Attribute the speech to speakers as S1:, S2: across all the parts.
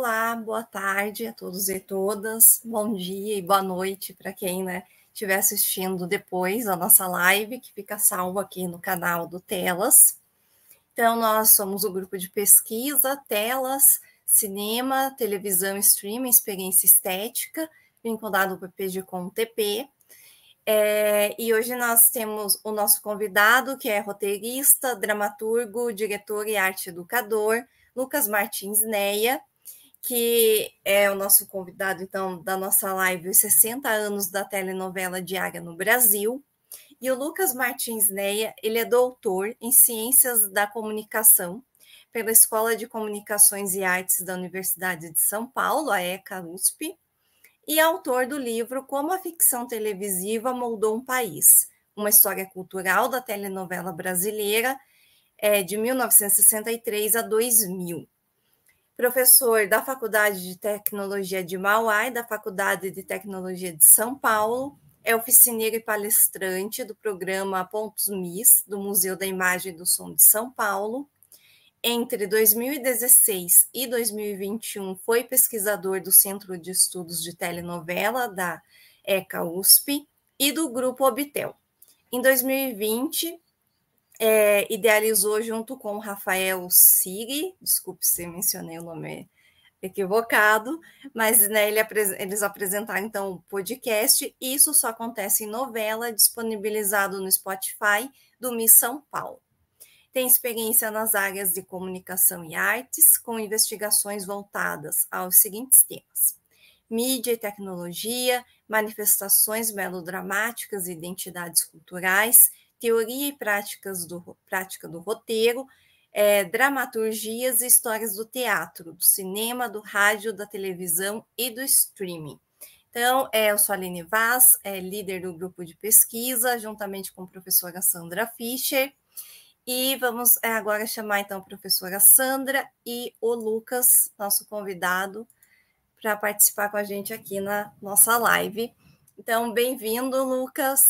S1: Olá, boa tarde a todos e todas, bom dia e boa noite para quem estiver assistindo depois a nossa live, que fica salva aqui no canal do Telas. Então, nós somos o grupo de pesquisa Telas, Cinema, Televisão, Streaming, Experiência Estética, vinculado ao PPG-Com-TP. E hoje nós temos o nosso convidado, que é roteirista, dramaturgo, diretor e arte educador, Lucas Martins Neia, que é o nosso convidado, então, da nossa live, os 60 anos da telenovela diária no Brasil. E o Lucas Martins Neia, ele é doutor em Ciências da Comunicação pela Escola de Comunicações e Artes da Universidade de São Paulo, a ECA-USP, e autor do livro Como a Ficção Televisiva Moldou um País, uma história cultural da telenovela brasileira de 1963 a 2000. Professor da Faculdade de Tecnologia de Mauá e da Faculdade de Tecnologia de São Paulo, é oficineiro e palestrante do programa Pontos MIS, do Museu da Imagem e do Som de São Paulo. Entre 2016 e 2021, foi pesquisador do Centro de Estudos de Telenovela da ECA-USP e do Grupo Obtel. Em 2020, idealizou junto com Rafael Siri, desculpe se mencionei o nome equivocado, mas eles apresentaram então o podcast. Isso só acontece em novela, disponibilizado no Spotify do Miss São Paulo. Tem experiência nas áreas de comunicação e artes, com investigações voltadas aos seguintes temas: mídia e tecnologia, manifestações melodramáticas e identidades culturais, teoria e prática do roteiro, dramaturgias e histórias do teatro, do cinema, do rádio, da televisão e do streaming. Então, eu sou a Aline Vaz, líder do grupo de pesquisa, juntamente com a professora Sandra Fischer, e vamos agora chamar então a professora Sandra e o Lucas, nosso convidado, para participar com a gente aqui na nossa live. Então, bem-vindo, Lucas.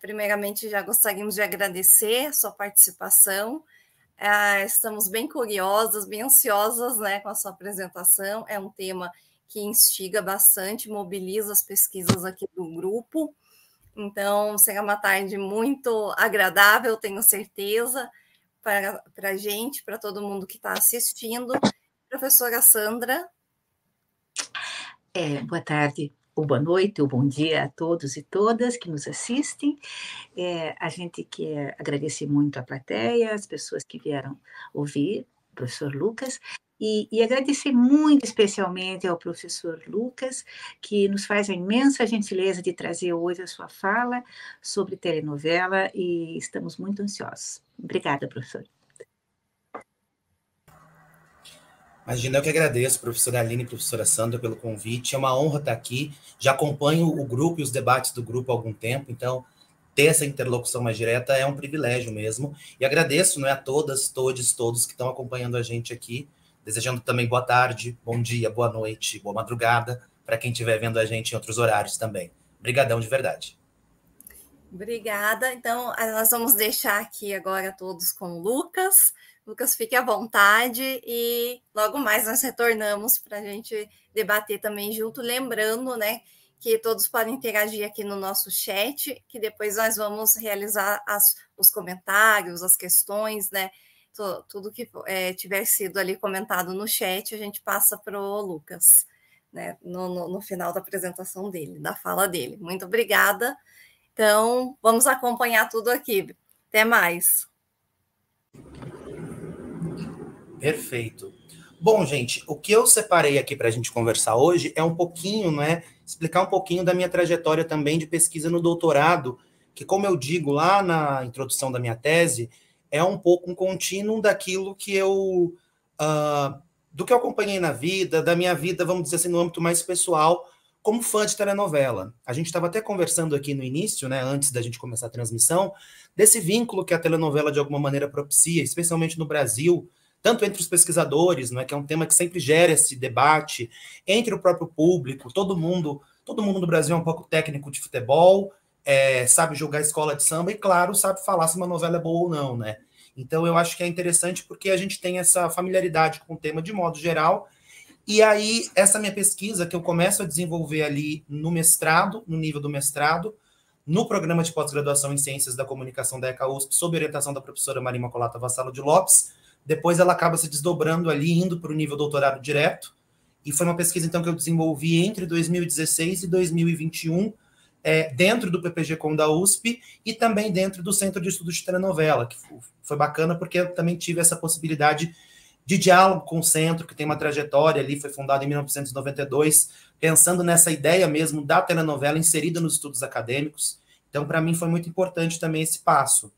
S1: Primeiramente, já gostaríamos de agradecer a sua participação. Estamos bem curiosas, bem ansiosas, com a sua apresentação. É um tema que instiga bastante, mobiliza as pesquisas aqui do grupo. Então, será uma tarde muito agradável, tenho certeza, para a gente, para todo mundo que está assistindo. Professora Sandra.
S2: Boa tarde, ou boa noite, ou bom dia a todos e todas que nos assistem. A gente quer agradecer muito à plateia, as pessoas que vieram ouvir, o professor Lucas, e agradecer muito especialmente ao professor Lucas, que nos faz a imensa gentileza de trazer hoje a sua fala sobre telenovela, e estamos muito ansiosos. Obrigada, professor.
S3: Imagina, eu que agradeço, professora Aline e professora Sandra, pelo convite. É uma honra estar aqui. Já acompanho o grupo e os debates do grupo há algum tempo, então ter essa interlocução mais direta é um privilégio mesmo. E agradeço, a todas, todos que estão acompanhando a gente aqui, desejando também boa tarde, bom dia, boa noite, boa madrugada, para quem estiver vendo a gente em outros horários também. Obrigadão de verdade.
S1: Obrigada. Então, nós vamos deixar aqui agora todos com o Lucas. Lucas, fique à vontade e logo mais nós retornamos para a gente debater também junto, lembrando, que todos podem interagir aqui no nosso chat, que depois nós vamos realizar os comentários, as questões, tudo que tiver sido ali comentado no chat, a gente passa para o Lucas, no final da apresentação dele, da fala dele. Muito obrigada. Então, vamos acompanhar tudo aqui. Até mais.
S3: Perfeito. Bom, gente, o que eu separei aqui para a gente conversar hoje é um pouquinho, explicar um pouquinho da minha trajetória também de pesquisa no doutorado, que, como eu digo lá na introdução da minha tese, é um pouco um contínuo daquilo que do que eu acompanhei na vida, da minha vida, vamos dizer assim, no âmbito mais pessoal, como fã de telenovela. A gente estava até conversando aqui no início, antes da gente começar a transmissão, desse vínculo que a telenovela de alguma maneira propicia, especialmente no Brasil, tanto entre os pesquisadores, que é um tema que sempre gera esse debate, entre o próprio público, todo mundo no Brasil é um pouco técnico de futebol, sabe jogar escola de samba e, claro, sabe falar se uma novela é boa ou não, Então, eu acho que é interessante porque a gente tem essa familiaridade com o tema de modo geral E aí, essa minha pesquisa, que eu começo a desenvolver ali no mestrado, no nível do mestrado, no programa de pós-graduação em Ciências da Comunicação da ECA USP, sob orientação da professora Maria Imaculata Vassalo de Lopes. Depois ela acaba se desdobrando ali, indo para o nível doutorado direto. E foi uma pesquisa, então, que eu desenvolvi entre 2016 e 2021, dentro do PPG-Com da USP e também dentro do Centro de Estudos de Telenovela, que foi bacana porque eu também tive essa possibilidade de diálogo com o centro, que tem uma trajetória ali, foi fundado em 1992, pensando nessa ideia mesmo da telenovela inserida nos estudos acadêmicos. Então, para mim, foi muito importante também esse passo.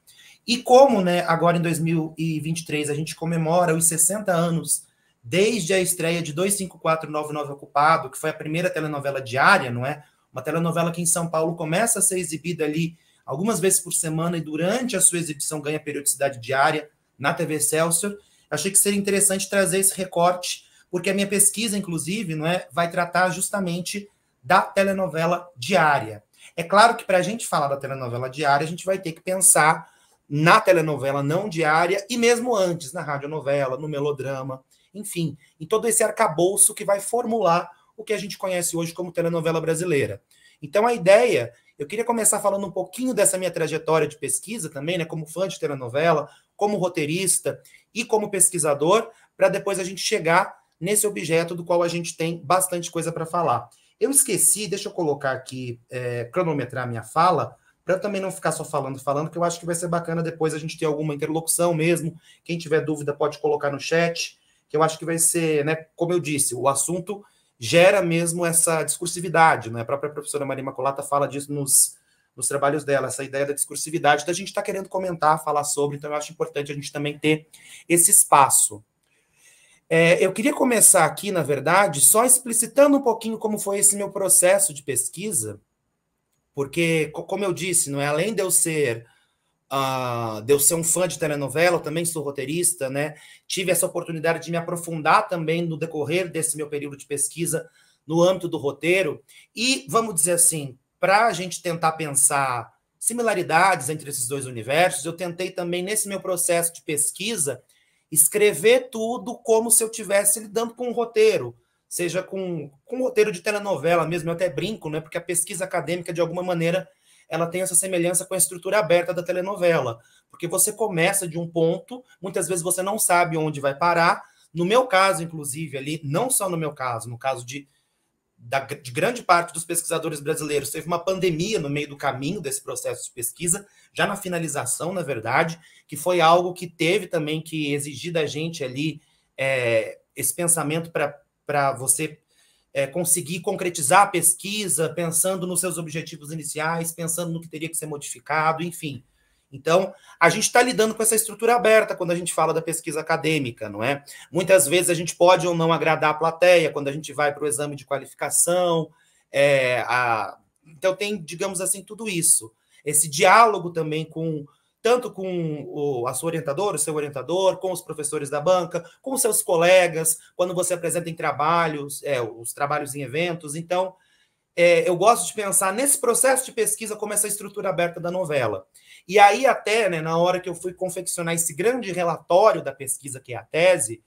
S3: E como, né, agora em 2023, a gente comemora os 60 anos desde a estreia de 25499 Ocupado, que foi a primeira telenovela diária, não é? Uma telenovela que em São Paulo começa a ser exibida ali algumas vezes por semana e durante a sua exibição ganha periodicidade diária na TV Excelsior. Achei que seria interessante trazer esse recorte, porque a minha pesquisa, inclusive, não é, vai tratar justamente da telenovela diária. É claro que para a gente falar da telenovela diária, a gente vai ter que pensar na telenovela não diária e mesmo antes, na radionovela, no melodrama, enfim, em todo esse arcabouço que vai formular o que a gente conhece hoje como telenovela brasileira. Então, a ideia, eu queria começar falando um pouquinho dessa minha trajetória de pesquisa também, né, como fã de telenovela, como roteirista e como pesquisador, para depois a gente chegar nesse objeto do qual a gente tem bastante coisa para falar. Eu esqueci, deixa eu colocar aqui, cronometrar minha fala, para eu também não ficar só falando, que eu acho que vai ser bacana depois a gente ter alguma interlocução mesmo. Quem tiver dúvida pode colocar no chat, que eu acho que vai ser, né, como eu disse, o assunto gera mesmo essa discursividade, né? A própria professora Maria Imaculata fala disso nos trabalhos dela, essa ideia da discursividade, da gente estar querendo comentar, falar sobre, então eu acho importante a gente também ter esse espaço. Eu queria começar aqui, na verdade, só explicitando um pouquinho como foi esse meu processo de pesquisa, porque, como eu disse, não é, além de eu ser um fã de telenovela, eu também sou roteirista, né? Tive essa oportunidade de me aprofundar também no decorrer desse meu período de pesquisa no âmbito do roteiro, e, vamos dizer assim, para a gente tentar pensar similaridades entre esses dois universos, eu tentei também, nesse meu processo de pesquisa, escrever tudo como se eu estivesse lidando com um roteiro, seja com um roteiro de telenovela mesmo, eu até brinco, né? Porque a pesquisa acadêmica, de alguma maneira, ela tem essa semelhança com a estrutura aberta da telenovela, porque você começa de um ponto, muitas vezes você não sabe onde vai parar. No meu caso, inclusive, ali, não só no meu caso, no caso de grande parte dos pesquisadores brasileiros, teve uma pandemia no meio do caminho desse processo de pesquisa, já na finalização, na verdade, que foi algo que teve também que exigir da gente ali esse pensamento para você conseguir concretizar a pesquisa, pensando nos seus objetivos iniciais, pensando no que teria que ser modificado, enfim. Então, a gente está lidando com essa estrutura aberta quando a gente fala da pesquisa acadêmica, não é? Muitas vezes a gente pode ou não agradar a plateia quando a gente vai para o exame de qualificação. Então, tem, digamos assim, tudo isso. Esse diálogo também tanto com a sua orientadora, o seu orientador, com os professores da banca, com os seus colegas, quando você apresenta em trabalhos, os trabalhos em eventos. Então, eu gosto de pensar nesse processo de pesquisa como essa estrutura aberta da novela. E aí até, né, na hora que eu fui confeccionar esse grande relatório da pesquisa, que é a tese,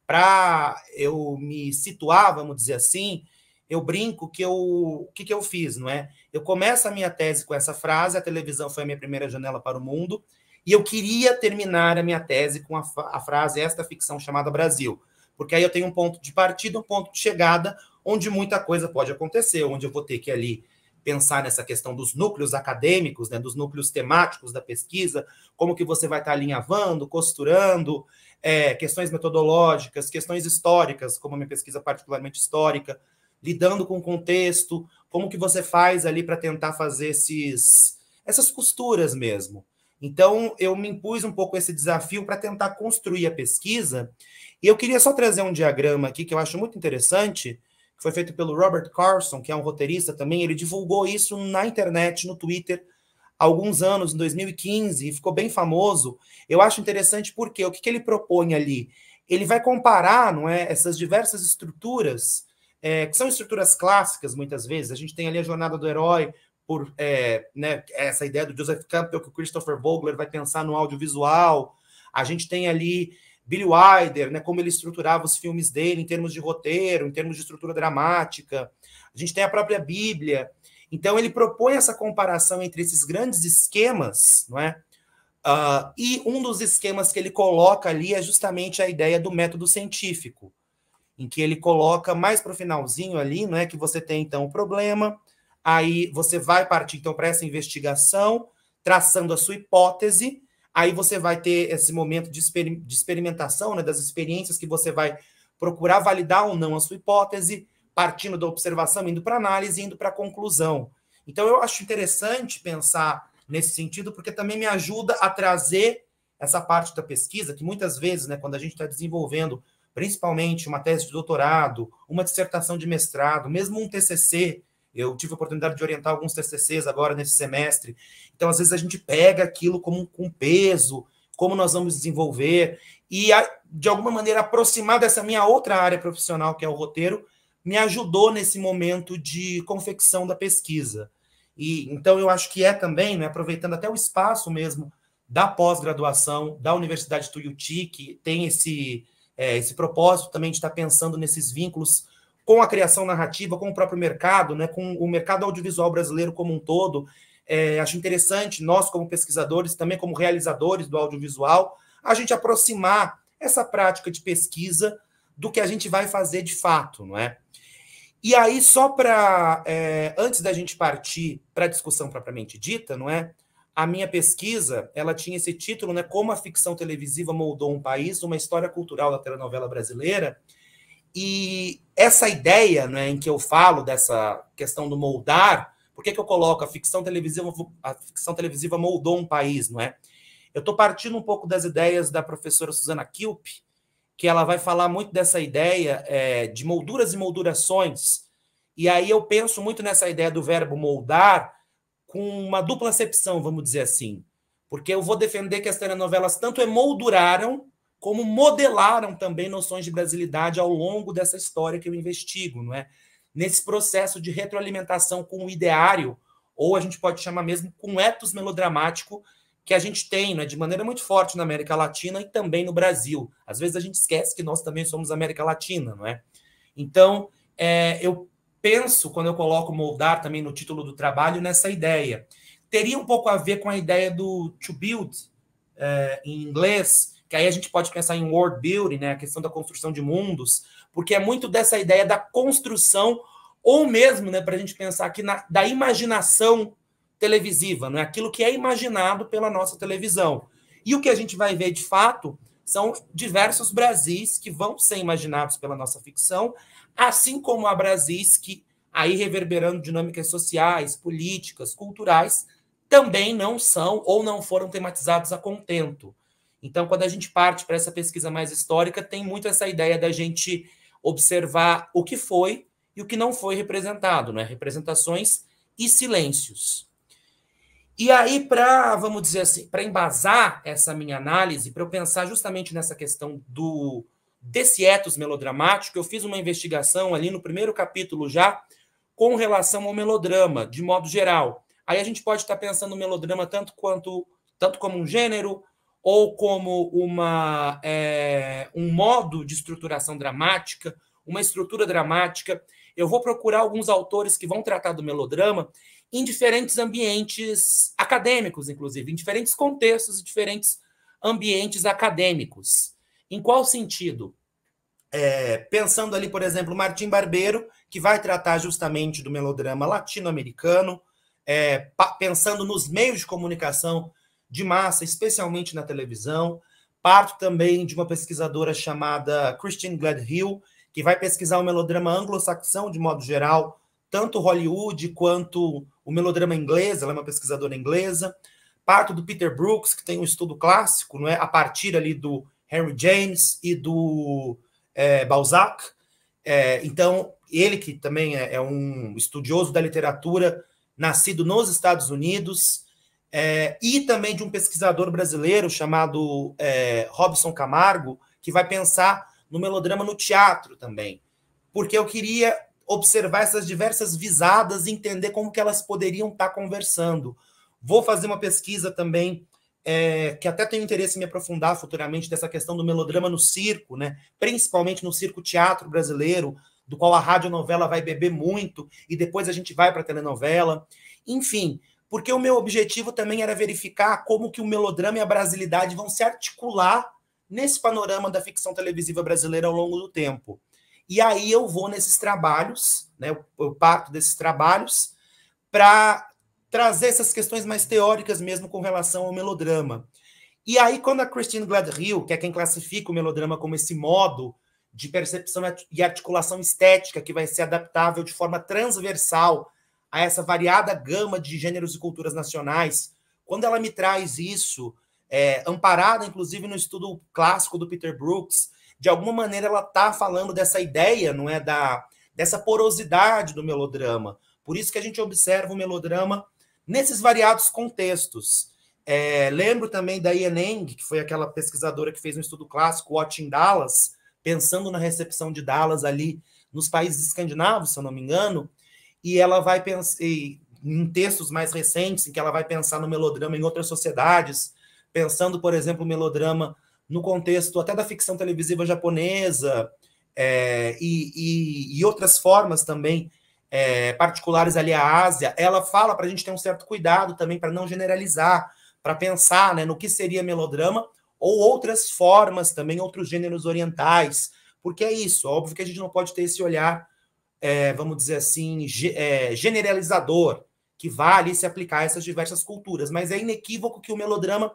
S3: para eu me situar, vamos dizer assim, eu brinco que o que eu fiz, não é? Eu começo a minha tese com essa frase: a televisão foi a minha primeira janela para o mundo, e eu queria terminar a minha tese com a frase: esta ficção chamada Brasil, porque aí eu tenho um ponto de partida, um ponto de chegada, onde muita coisa pode acontecer, onde eu vou ter que ali pensar nessa questão dos núcleos acadêmicos, né, dos núcleos temáticos da pesquisa, como que você vai estar alinhavando, costurando, questões metodológicas, questões históricas, como a minha pesquisa particularmente histórica, lidando com o contexto, como que você faz ali para tentar fazer essas costuras mesmo. Então, eu me impus um pouco esse desafio para tentar construir a pesquisa, e eu queria só trazer um diagrama aqui que eu acho muito interessante, que foi feito pelo Robert Carson, que é um roteirista também. Ele divulgou isso na internet, no Twitter, há alguns anos, em 2015, e ficou bem famoso. Eu acho interessante porque o que ele propõe ali? Ele vai comparar, não é, essas diversas estruturas, que são estruturas clássicas, muitas vezes. A gente tem ali a jornada do herói, né, essa ideia do Joseph Campbell, que o Christopher Vogler vai pensar no audiovisual. A gente tem ali Billy Wilder, né, como ele estruturava os filmes dele em termos de roteiro, em termos de estrutura dramática. A gente tem a própria Bíblia. Então, ele propõe essa comparação entre esses grandes esquemas, não é? E um dos esquemas que ele coloca ali é justamente a ideia do método científico, em que ele coloca mais para o finalzinho ali, não é, que você tem, então, o problema, aí você vai partir, então, para essa investigação, traçando a sua hipótese, aí você vai ter esse momento de experimentação, né, das experiências que você vai procurar validar ou não a sua hipótese, partindo da observação, indo para análise, indo para a conclusão. Então, eu acho interessante pensar nesse sentido, porque também me ajuda a trazer essa parte da pesquisa, que muitas vezes, né, quando a gente está desenvolvendo, principalmente uma tese de doutorado, uma dissertação de mestrado, mesmo um TCC, eu tive a oportunidade de orientar alguns TCCs agora nesse semestre, então, às vezes, a gente pega aquilo como com peso, como nós vamos desenvolver, e, de alguma maneira, aproximar dessa minha outra área profissional, que é o roteiro, me ajudou nesse momento de confecção da pesquisa. E então eu acho que é também, né, aproveitando até o espaço mesmo da pós-graduação da Universidade de Tuiuti, que tem esse propósito também de estar pensando nesses vínculos com a criação narrativa, com o próprio mercado, né, com o mercado audiovisual brasileiro como um todo. Acho interessante, nós como pesquisadores, também como realizadores do audiovisual, a gente aproximar essa prática de pesquisa do que a gente vai fazer de fato, não é? E aí, só para, antes da gente partir para a discussão propriamente dita, não é? A minha pesquisa, ela tinha esse título, né? Como a ficção televisiva moldou um país, uma história cultural da telenovela brasileira. E essa ideia, né, em que eu falo dessa questão do moldar, por que eu coloco a ficção televisiva moldou um país, não é? Eu estou partindo um pouco das ideias da professora Susana Kilp, que ela vai falar muito dessa ideia de molduras e moldurações. E aí eu penso muito nessa ideia do verbo moldar com uma dupla acepção, vamos dizer assim. Porque eu vou defender que as telenovelas tanto emolduraram como modelaram também noções de brasilidade ao longo dessa história que eu investigo, não é? Nesse processo de retroalimentação com o ideário, ou a gente pode chamar mesmo com ethos melodramático, que a gente tem, né, de maneira muito forte na América Latina e também no Brasil. Às vezes a gente esquece que nós também somos América Latina, não é? Então, eu penso, quando eu coloco moldar também no título do trabalho, nessa ideia. Teria um pouco a ver com a ideia do to build, em inglês, que aí a gente pode pensar em world building, né, a questão da construção de mundos, porque é muito dessa ideia da construção, ou mesmo, né, para a gente pensar aqui da imaginação televisiva, não é aquilo que é imaginado pela nossa televisão. E o que a gente vai ver, de fato, são diversos Brasis que vão ser imaginados pela nossa ficção, assim como há Brasis que, aí reverberando dinâmicas sociais, políticas, culturais, também não são ou não foram tematizados a contento. Então, quando a gente parte para essa pesquisa mais histórica, tem muito essa ideia da gente observar o que foi e o que não foi representado, né? Representações e silêncios. E aí, vamos dizer assim, para embasar essa minha análise, para eu pensar justamente nessa questão desse ethos melodramático, eu fiz uma investigação ali no primeiro capítulo já com relação ao melodrama, de modo geral. Aí a gente pode estar pensando no melodrama tanto como um gênero ou como um modo de estruturação dramática, uma estrutura dramática. Eu vou procurar alguns autores que vão tratar do melodrama em diferentes ambientes acadêmicos, inclusive, em diferentes contextos e diferentes ambientes acadêmicos. Em qual sentido? Pensando ali, por exemplo, Martim Barbeiro, que vai tratar justamente do melodrama latino-americano, pensando nos meios de comunicação de massa, especialmente na televisão. Parto também de uma pesquisadora chamada Christine Gladhill, que vai pesquisar o melodrama anglo-saxão de modo geral, tanto Hollywood quanto o melodrama inglês, ela é uma pesquisadora inglesa. Parto do Peter Brooks, que tem um estudo clássico, não é? A partir ali do Henry James e do Balzac. Então, ele que também é um estudioso da literatura, nascido nos Estados Unidos, e também de um pesquisador brasileiro chamado Robson Camargo, que vai pensar no melodrama no teatro também, porque eu queria observar essas diversas visadas e entender como que elas poderiam estar conversando. Vou fazer uma pesquisa também que até tenho interesse em me aprofundar futuramente, dessa questão do melodrama no circo, né? Principalmente no circo-teatro brasileiro, do qual a radionovela vai beber muito, e depois a gente vai para a telenovela. Enfim, porque o meu objetivo também era verificar como que o melodrama e a brasilidade vão se articular nesse panorama da ficção televisiva brasileira ao longo do tempo. E aí eu vou nesses trabalhos, né? Eu parto desses trabalhos para trazer essas questões mais teóricas mesmo com relação ao melodrama. E aí, quando a Christine Gladhill, que é quem classifica o melodrama como esse modo de percepção e articulação estética que vai ser adaptável de forma transversal a essa variada gama de gêneros e culturas nacionais, quando ela me traz isso, amparada, inclusive, no estudo clássico do Peter Brooks, de alguma maneira ela está falando dessa ideia, não é, dessa porosidade do melodrama. Por isso que a gente observa o melodrama nesses variados contextos. Lembro também da Ian Eng, que foi aquela pesquisadora que fez um estudo clássico, Watching Dallas, pensando na recepção de Dallas ali nos países escandinavos, se eu não me engano, e ela vai pensar em textos mais recentes, em que ela vai pensar no melodrama em outras sociedades, pensando, por exemplo, o melodrama no contexto até da ficção televisiva japonesa, e outras formas também particulares ali à Ásia. Ela fala para a gente ter um certo cuidado também para não generalizar, para pensar, né, no que seria melodrama ou outras formas também, outros gêneros orientais, porque é isso, óbvio que a gente não pode ter esse olhar, vamos dizer assim, generalizador, que vale se aplicar a essas diversas culturas, mas é inequívoco que o melodrama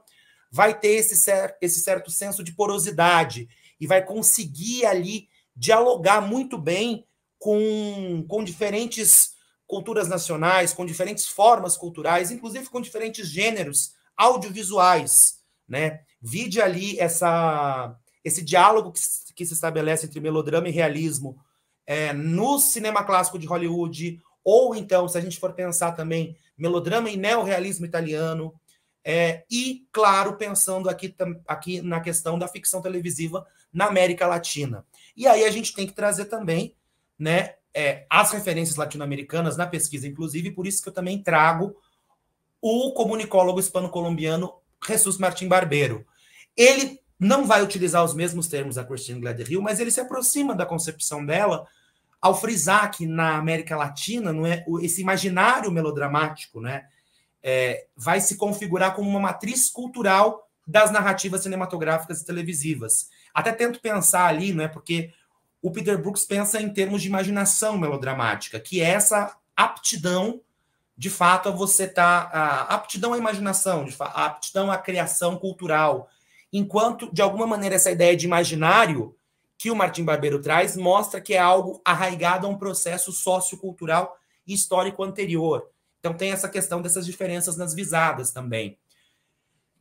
S3: vai ter esse certo senso de porosidade e vai conseguir ali dialogar muito bem com diferentes culturas nacionais, com diferentes formas culturais, inclusive com diferentes gêneros audiovisuais, né? Vide ali esse diálogo que se estabelece entre melodrama e realismo no cinema clássico de Hollywood, ou então, se a gente for pensar também, melodrama e neorrealismo italiano, e, claro, pensando aqui na questão da ficção televisiva na América Latina. E aí a gente tem que trazer também, né, as referências latino-americanas na pesquisa, inclusive, por isso que eu também trago o comunicólogo hispano-colombiano Jesus Martín Barbero. Ele não vai utilizar os mesmos termos da Christine Gladhill, mas ele se aproxima da concepção dela ao frisar que na América Latina, não é, esse imaginário melodramático, né, vai se configurar como uma matriz cultural das narrativas cinematográficas e televisivas. Até tento pensar ali, né, porque o Peter Brooks pensa em termos de imaginação melodramática, que é essa aptidão, de fato, a você a aptidão à imaginação, a aptidão à criação cultural, enquanto, de alguma maneira, essa ideia de imaginário que o Martim Barbero traz mostra que é algo arraigado a um processo sociocultural e histórico anterior. Então tem essa questão dessas diferenças nas visadas também.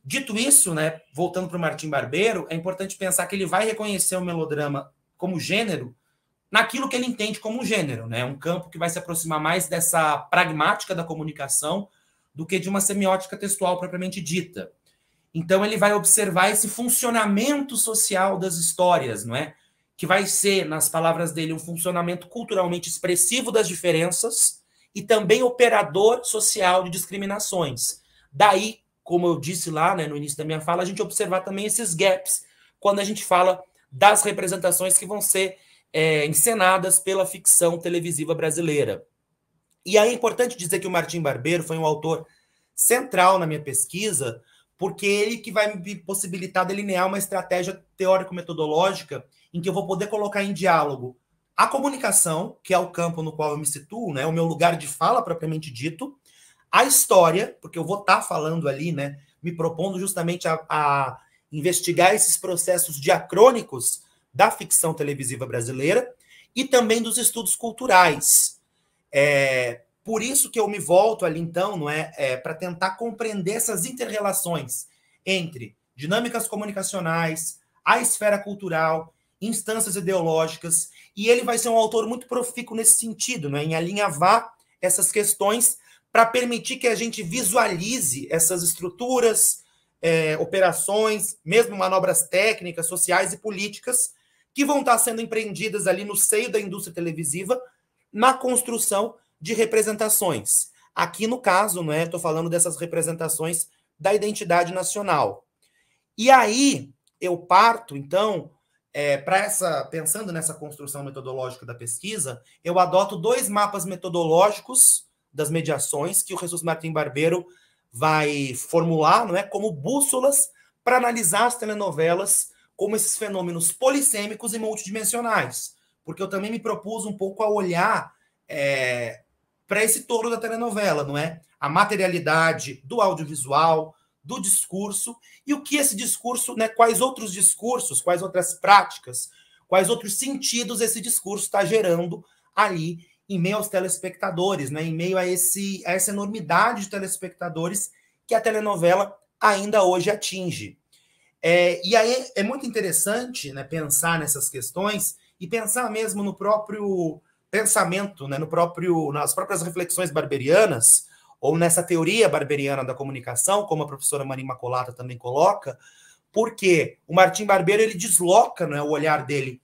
S3: Dito isso, né, voltando para o Martim Barbero, é importante pensar que ele vai reconhecer o melodrama como gênero naquilo que ele entende como gênero, né? Um campo que vai se aproximar mais dessa pragmática da comunicação do que de uma semiótica textual propriamente dita. Então ele vai observar esse funcionamento social das histórias, não é? Que vai ser, nas palavras dele, um funcionamento culturalmente expressivo das diferenças e também operador social de discriminações. Daí, como eu disse lá, né, no início da minha fala, a gente observar também esses gaps quando a gente fala das representações que vão ser encenadas pela ficção televisiva brasileira. E aí é importante dizer que o Martim Barbero foi um autor central na minha pesquisa, porque ele que vai me possibilitar delinear uma estratégia teórico-metodológica em que eu vou poder colocar em diálogo a comunicação, que é o campo no qual eu me situo, né, o meu lugar de fala propriamente dito, a história, porque eu vou estar falando ali, né, me propondo justamente a investigar esses processos diacrônicos da ficção televisiva brasileira e também dos estudos culturais. Por isso que eu me volto ali, então, não para tentar compreender essas interrelações entre dinâmicas comunicacionais, a esfera cultural, instâncias ideológicas, e ele vai ser um autor muito profícuo nesse sentido, né, em alinhavar essas questões para permitir que a gente visualize essas estruturas, operações, mesmo manobras técnicas, sociais e políticas que vão estar sendo empreendidas ali no seio da indústria televisiva na construção de representações. Aqui, no caso, estou falando dessas representações da identidade nacional. E aí eu parto, então, pensando nessa construção metodológica da pesquisa, eu adoto 2 mapas metodológicos das mediações que o Jesus Martim Barbeiro vai formular, não é, como bússolas para analisar as telenovelas como esses fenômenos polissêmicos e multidimensionais, porque eu também me propus um pouco a olhar para esse todo da telenovela, não é? A materialidade do audiovisual, do discurso, e o que esse discurso, né, quais outros discursos, quais outras práticas, quais outros sentidos esse discurso está gerando ali em meio aos telespectadores, né, em meio a essa enormidade de telespectadores que a telenovela ainda hoje atinge. E aí é muito interessante, né, pensar nessas questões e pensar mesmo no próprio pensamento, né, nas próprias reflexões barberianas, ou nessa teoria barberiana da comunicação, como a professora Maria Imaculata também coloca, porque o Martim Barbeiro ele desloca, né, o olhar dele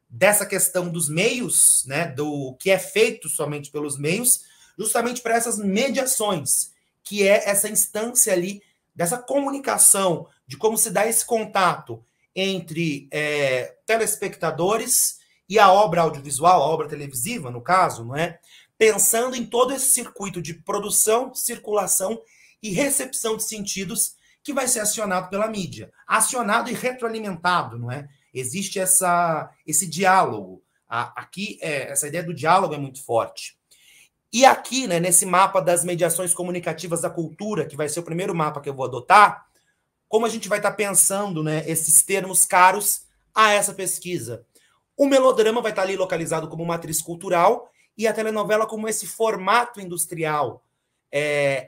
S3: dessa questão dos meios, né, do que é feito somente pelos meios, justamente para essas mediações, que é essa instância ali dessa comunicação, de como se dá esse contato entre telespectadores e a obra audiovisual, a obra televisiva, no caso, não é? Pensando em todo esse circuito de produção, circulação e recepção de sentidos que vai ser acionado pela mídia. Acionado e retroalimentado, não é? Existe esse diálogo. Aqui, essa ideia do diálogo é muito forte. E aqui, né, nesse mapa das mediações comunicativas da cultura, que vai ser o primeiro mapa que eu vou adotar, como a gente vai estar pensando, né, esses termos caros a essa pesquisa. O melodrama vai estar ali localizado como matriz cultural e a telenovela como esse formato industrial.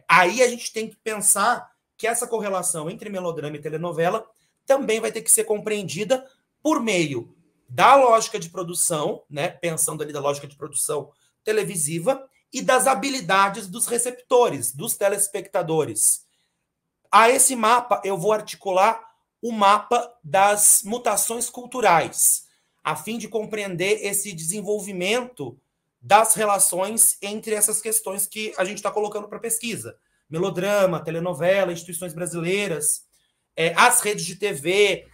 S3: Aí a gente tem que pensar que essa correlação entre melodrama e telenovela também vai ter que ser compreendida por meio da lógica de produção, né, pensando ali da lógica de produção televisiva, e das habilidades dos receptores, dos telespectadores. A esse mapa, eu vou articular o mapa das mutações culturais, a fim de compreender esse desenvolvimento das relações entre essas questões que a gente está colocando para pesquisa. Melodrama, telenovela, instituições brasileiras, as redes de TV,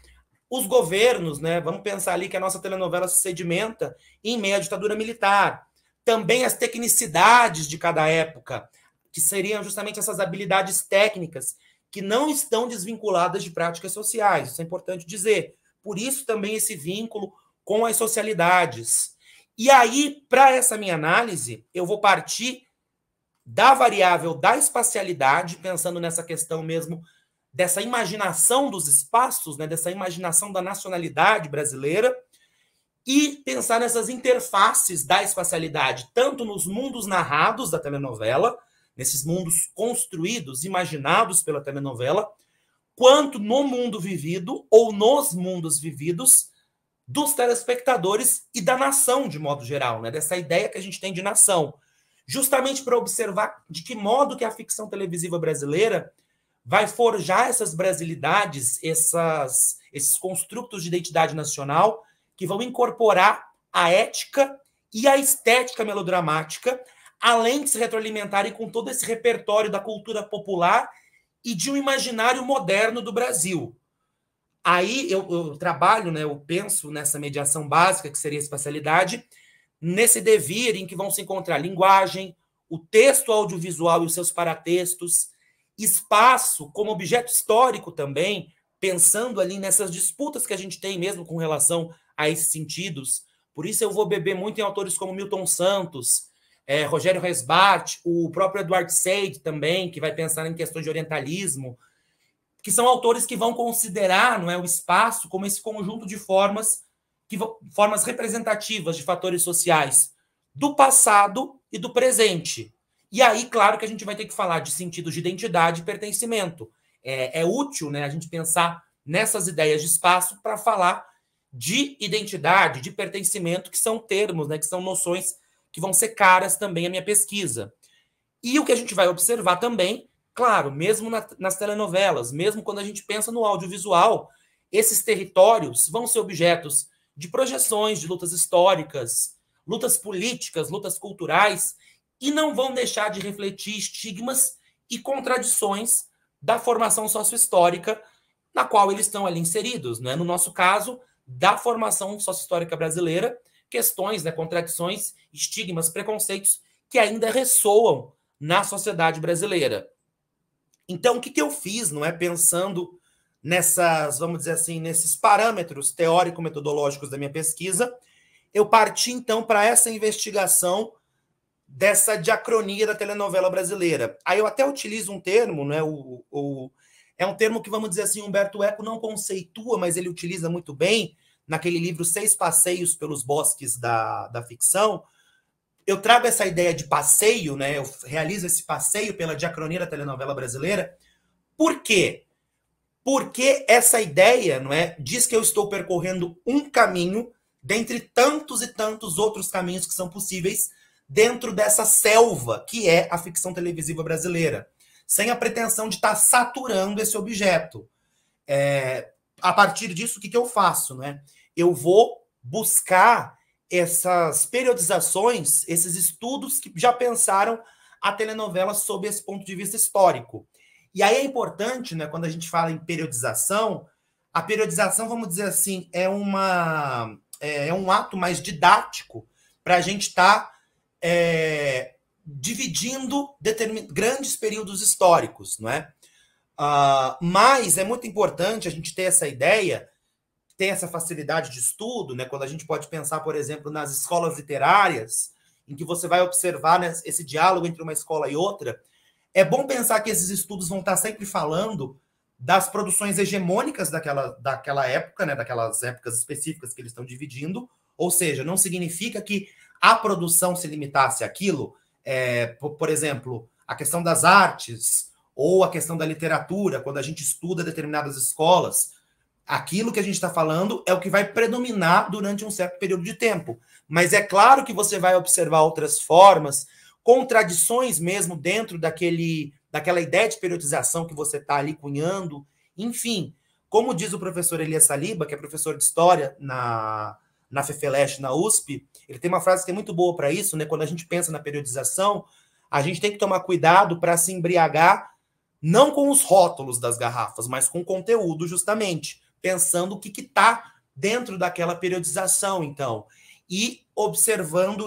S3: os governos, né? Vamos pensar ali que a nossa telenovela se sedimenta em meio à ditadura militar. Também as tecnicidades de cada época, que seriam justamente essas habilidades técnicas que não estão desvinculadas de práticas sociais. Isso é importante dizer. Por isso também esse vínculo com as socialidades. E aí, para essa minha análise, eu vou partir da variável da espacialidade, pensando nessa questão mesmo dessa imaginação dos espaços, né, dessa imaginação da nacionalidade brasileira, e pensar nessas interfaces da espacialidade, tanto nos mundos narrados da telenovela, nesses mundos construídos, imaginados pela telenovela, quanto no mundo vivido ou nos mundos vividos dos telespectadores e da nação, de modo geral, né? Dessa ideia que a gente tem de nação. Justamente para observar de que modo que a ficção televisiva brasileira vai forjar essas brasilidades, esses construtos de identidade nacional que vão incorporar a ética e a estética melodramática, além de se retroalimentarem com todo esse repertório da cultura popular e de um imaginário moderno do Brasil. Aí eu trabalho, né, eu penso nessa mediação básica, que seria a espacialidade, nesse devir em que vão se encontrar linguagem, o texto audiovisual e os seus paratextos, espaço como objeto histórico também, pensando ali nessas disputas que a gente tem mesmo com relação a esses sentidos. Por isso eu vou beber muito em autores como Milton Santos, Rogério Resbart, o próprio Edward Said também, que vai pensar em questões de orientalismo, que são autores que vão considerar, não é, o espaço como esse conjunto de formas representativas de fatores sociais do passado e do presente. E aí, claro que a gente vai ter que falar de sentidos de identidade e pertencimento. É útil, né, a gente pensar nessas ideias de espaço para falar de identidade, de pertencimento, que são termos, né, que são noções que vão ser caras também à minha pesquisa. E o que a gente vai observar também, claro, mesmo nas telenovelas, mesmo quando a gente pensa no audiovisual, esses territórios vão ser objetos de projeções de lutas históricas, lutas políticas, lutas culturais, e não vão deixar de refletir estigmas e contradições da formação sociohistórica na qual eles estão ali inseridos, né? No nosso caso, da formação sociohistórica brasileira, questões, né, contradições, estigmas, preconceitos que ainda ressoam na sociedade brasileira. Então, o que eu fiz, não é, pensando nessas, vamos dizer assim, nesses parâmetros teórico-metodológicos da minha pesquisa, eu parti, então, para essa investigação dessa diacronia da telenovela brasileira. Aí eu até utilizo um termo, né, é um termo que, vamos dizer assim, Humberto Eco não conceitua, mas ele utiliza muito bem naquele livro 6 Passeios pelos Bosques da Ficção. Eu trago essa ideia de passeio, né? Eu realizo esse passeio pela diacronia da telenovela brasileira. Por quê? Porque essa ideia, não é, diz que eu estou percorrendo um caminho dentre tantos e tantos outros caminhos que são possíveis dentro dessa selva que é a ficção televisiva brasileira, sem a pretensão de estar saturando esse objeto. A partir disso, o que eu faço, né? Eu vou buscar essas periodizações, esses estudos que já pensaram a telenovela sob esse ponto de vista histórico. E aí é importante, né, quando a gente fala em periodização, a periodização, vamos dizer assim, é um ato mais didático para a gente estar dividindo grandes períodos históricos, não é? Mas é muito importante a gente ter essa ideia, ter essa facilidade de estudo, né? Quando a gente pode pensar, por exemplo, nas escolas literárias, em que você vai observar, né, esse diálogo entre uma escola e outra. É bom pensar que esses estudos vão estar sempre falando das produções hegemônicas daquela época, né, daquelas épocas específicas que eles estão dividindo, ou seja, não significa que a produção se limitasse àquilo. Por exemplo, a questão das artes ou a questão da literatura, quando a gente estuda determinadas escolas, aquilo que a gente está falando é o que vai predominar durante um certo período de tempo. Mas é claro que você vai observar outras formas, contradições mesmo dentro daquela ideia de periodização que você está ali cunhando. Enfim, como diz o professor Elias Saliba, que é professor de História na FEFELESH, na USP, ele tem uma frase que é muito boa para isso, né? Quando a gente pensa na periodização, a gente tem que tomar cuidado para se embriagar não com os rótulos das garrafas, mas com o conteúdo, justamente, pensando o que está dentro daquela periodização, então, e observando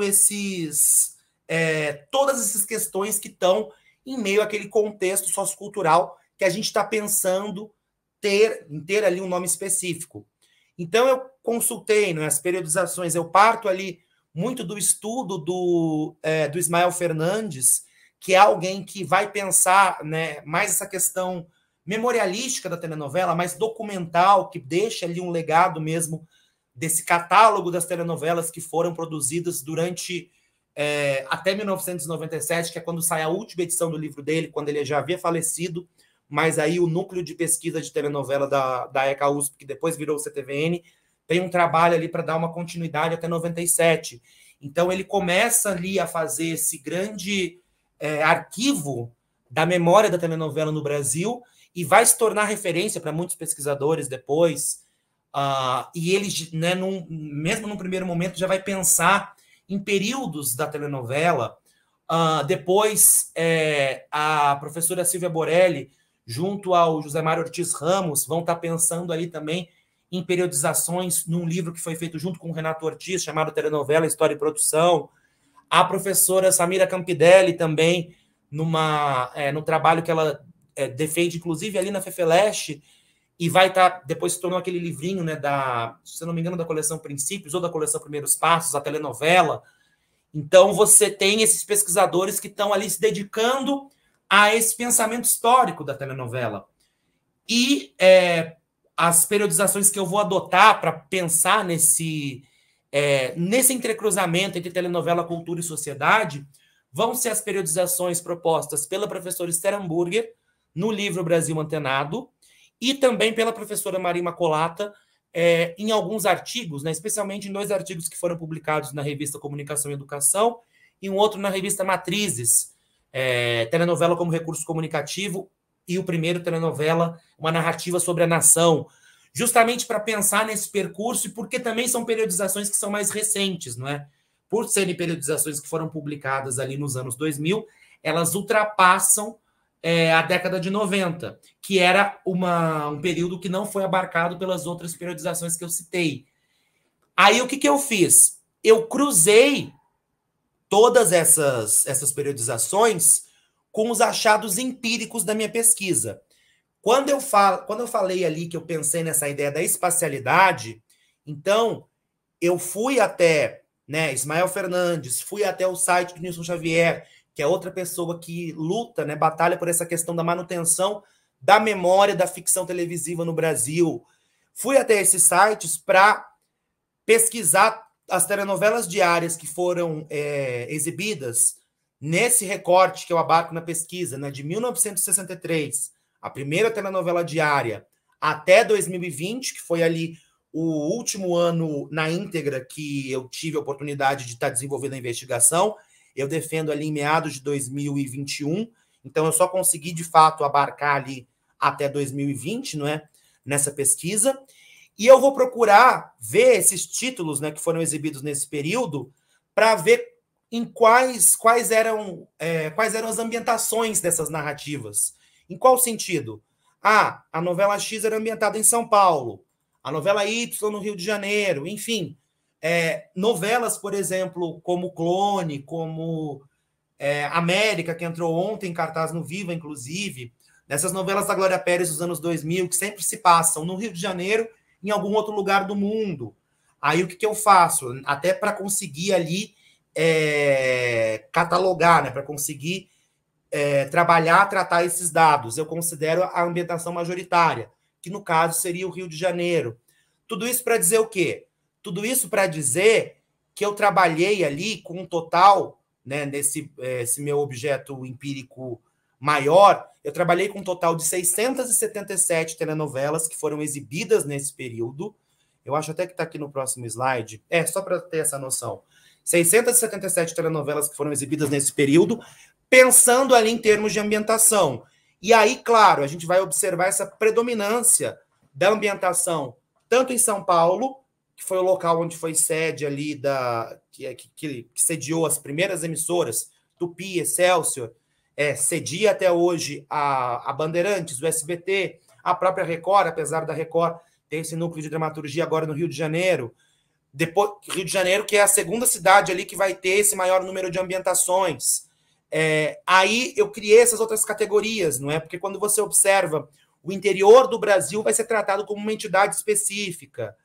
S3: todas essas questões que estão em meio àquele contexto sociocultural que a gente está pensando em ter ali um nome específico. Então, eu consultei, né, as periodizações, eu parto ali muito do estudo do Ismael Fernandes, que é alguém que vai pensar, né, mais essa questão memorialística da telenovela, mais documental, que deixa ali um legado mesmo desse catálogo das telenovelas que foram produzidas durante até 1997, que é quando sai a última edição do livro dele, quando ele já havia falecido, mas aí o núcleo de pesquisa de telenovela da ECA USP, que depois virou o CTVN, tem um trabalho ali para dar uma continuidade até 97. Então ele começa ali a fazer esse grande arquivo da memória da telenovela no Brasil e vai se tornar referência para muitos pesquisadores depois. E ele, né, mesmo num primeiro momento, já vai pensar em períodos da telenovela. Depois, a professora Silvia Borelli, junto ao José Mário Ortiz Ramos, vão estar pensando ali também em periodizações num livro que foi feito junto com o Renato Ortiz, chamado Telenovela, História e Produção. A professora Samira Campidelli também, no trabalho que ela defende, inclusive ali na FEFELESH, e vai estar, depois se tornou aquele livrinho, né, se eu não me engano, da coleção Princípios ou da coleção Primeiros Passos, a telenovela. Então, você tem esses pesquisadores que estão ali se dedicando a esse pensamento histórico da telenovela. E as periodizações que eu vou adotar para pensar nesse entrecruzamento entre telenovela, cultura e sociedade vão ser as periodizações propostas pela professora Esther Hamburger no livro Brasil Antenado e também pela professora Maria Imacolata em alguns artigos, né, especialmente em 2 artigos que foram publicados na revista Comunicação e Educação e um outro na revista Matrizes, Telenovela como Recurso Comunicativo, e o primeiro, Telenovela, uma narrativa sobre a nação, justamente para pensar nesse percurso e porque também são periodizações que são mais recentes, não é? Por serem periodizações que foram publicadas ali nos anos 2000, elas ultrapassam a década de 90, que era um período que não foi abarcado pelas outras periodizações que eu citei. Aí, o que eu fiz? Eu cruzei todas essas periodizações com os achados empíricos da minha pesquisa. Quando eu falei ali que eu pensei nessa ideia da espacialidade, então eu fui até, né, Ismael Fernandes, fui até o site do Nilson Xavier, que é outra pessoa que luta, né, batalha por essa questão da manutenção da memória da ficção televisiva no Brasil. Fui até esses sites para pesquisar as telenovelas diárias que foram exibidas nesse recorte que eu abarco na pesquisa, né, de 1963, a primeira telenovela diária, até 2020, que foi ali o último ano na íntegra que eu tive a oportunidade de estar desenvolvendo a investigação. Eu defendo ali em meados de 2021, então eu só consegui, de fato, abarcar ali até 2020, não é? Nessa pesquisa. E eu vou procurar ver esses títulos, né, que foram exibidos nesse período, para ver em quais eram as ambientações dessas narrativas. Em qual sentido? A novela X era ambientada em São Paulo, a novela Y no Rio de Janeiro, enfim. Novelas, por exemplo, como Clone, como América, que entrou ontem em cartaz no Viva, inclusive, nessas novelas da Glória Pérez dos anos 2000, que sempre se passam no Rio de Janeiro, em algum outro lugar do mundo. Aí o que eu faço? Até para conseguir ali catalogar, né, para conseguir tratar esses dados, eu considero a ambientação majoritária, que no caso seria o Rio de Janeiro. Tudo isso para dizer o quê? Tudo isso para dizer que eu trabalhei ali com um total, né, nesse esse meu objeto empírico maior, eu trabalhei com um total de 677 telenovelas que foram exibidas nesse período. Eu acho até que está aqui no próximo slide. Só para ter essa noção. 677 telenovelas que foram exibidas nesse período, pensando ali em termos de ambientação. E aí, claro, a gente vai observar essa predominância da ambientação, tanto em São Paulo, que foi o local onde foi sede ali que sediou as primeiras emissoras, Tupi, Excelsior, cedia até hoje a Bandeirantes, o SBT, a própria Record, apesar da Record ter esse núcleo de dramaturgia agora no Rio de Janeiro. Depois, Rio de Janeiro, que é a segunda cidade ali que vai ter esse maior número de ambientações. Aí eu criei essas outras categorias, não é? Porque quando você observa o interior do Brasil vai ser tratado como uma entidade específica.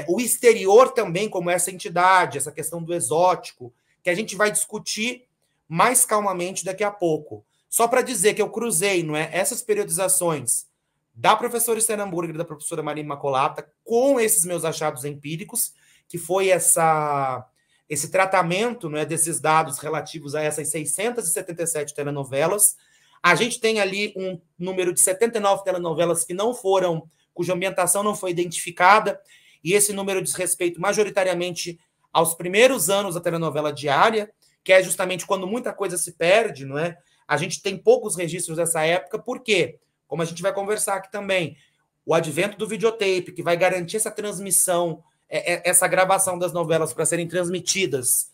S3: O exterior também como essa entidade, essa questão do exótico, que a gente vai discutir mais calmamente daqui a pouco. Só para dizer que eu cruzei, não é, essas periodizações da professora Esther Hamburger e da professora Maria Imacolata com esses meus achados empíricos, que foi esse tratamento, não é, desses dados relativos a essas 677 telenovelas. A gente tem ali um número de 79 telenovelas que não foram, cuja ambientação não foi identificada, e esse número diz respeito majoritariamente aos primeiros anos da telenovela diária, que é justamente quando muita coisa se perde, não é? A gente tem poucos registros dessa época, por quê? Como a gente vai conversar aqui também, o advento do videotape, que vai garantir essa transmissão, essa gravação das novelas para serem transmitidas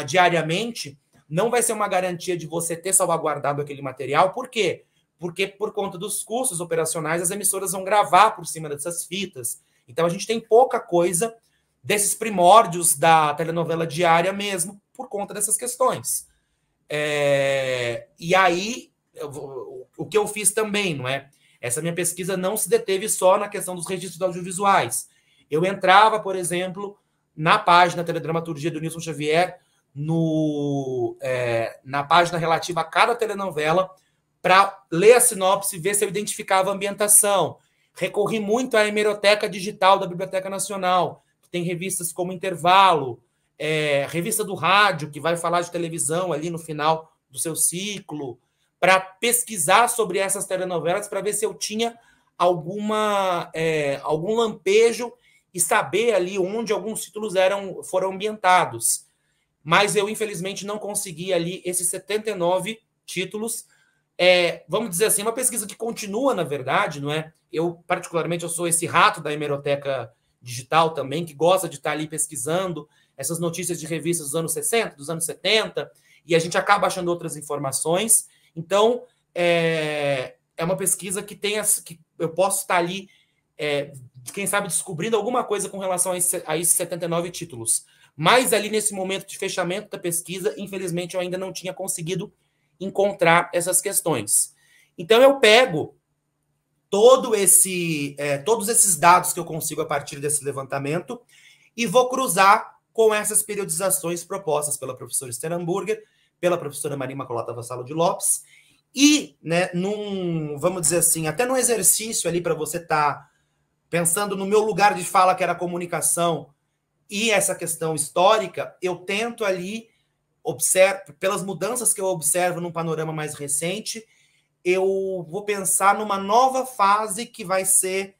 S3: diariamente, não vai ser uma garantia de você ter salvaguardado aquele material. Por quê? Porque, por conta dos custos operacionais, as emissoras vão gravar por cima dessas fitas. Então, a gente tem pouca coisa desses primórdios da telenovela diária mesmo, por conta dessas questões. E aí, o que eu fiz também, não é? Essa minha pesquisa não se deteve só na questão dos registros audiovisuais. Eu entrava, por exemplo, na página Teledramaturgia do Nilson Xavier, na página relativa a cada telenovela, para ler a sinopse e ver se eu identificava a ambientação. Recorri muito à hemeroteca digital da Biblioteca Nacional, que tem revistas como Intervalo, revista do rádio, que vai falar de televisão ali no final do seu ciclo, para pesquisar sobre essas telenovelas, para ver se eu tinha algum lampejo e saber ali onde alguns títulos foram ambientados. Mas eu, infelizmente, não consegui ali esses 79 títulos. Vamos dizer assim, uma pesquisa que continua, na verdade, não é? Eu, particularmente, eu sou esse rato da hemeroteca digital também, que gosta de estar ali pesquisando essas notícias de revistas dos anos 60, dos anos 70, e a gente acaba achando outras informações. Então, é uma pesquisa que que eu posso estar ali, quem sabe, descobrindo alguma coisa com relação a esses 79 títulos. Mas ali nesse momento de fechamento da pesquisa, infelizmente, eu ainda não tinha conseguido encontrar essas questões. Então, eu pego todos esses dados que eu consigo a partir desse levantamento e vou cruzar com essas periodizações propostas pela professora Sternberger, pela professora Maria Imaculada Vassalo de Lopes, e, né, vamos dizer assim, até num exercício ali para você estar pensando no meu lugar de fala, que era a comunicação, e essa questão histórica, eu tento ali, pelas mudanças que eu observo num panorama mais recente, eu vou pensar numa nova fase que vai ser,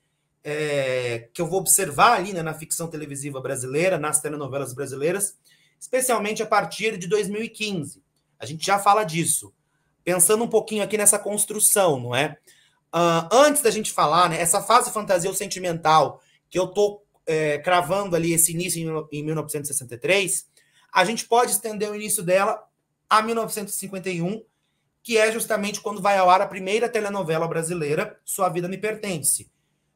S3: que eu vou observar ali, né, na ficção televisiva brasileira, nas telenovelas brasileiras, especialmente a partir de 2015. A gente já fala disso. Pensando um pouquinho aqui nessa construção, não é? Antes da gente falar, né, essa fase fantasia ou sentimental, que eu estou cravando ali esse início em 1963, a gente pode estender o início dela a 1951, que é justamente quando vai ao ar a primeira telenovela brasileira, Sua Vida Me Pertence.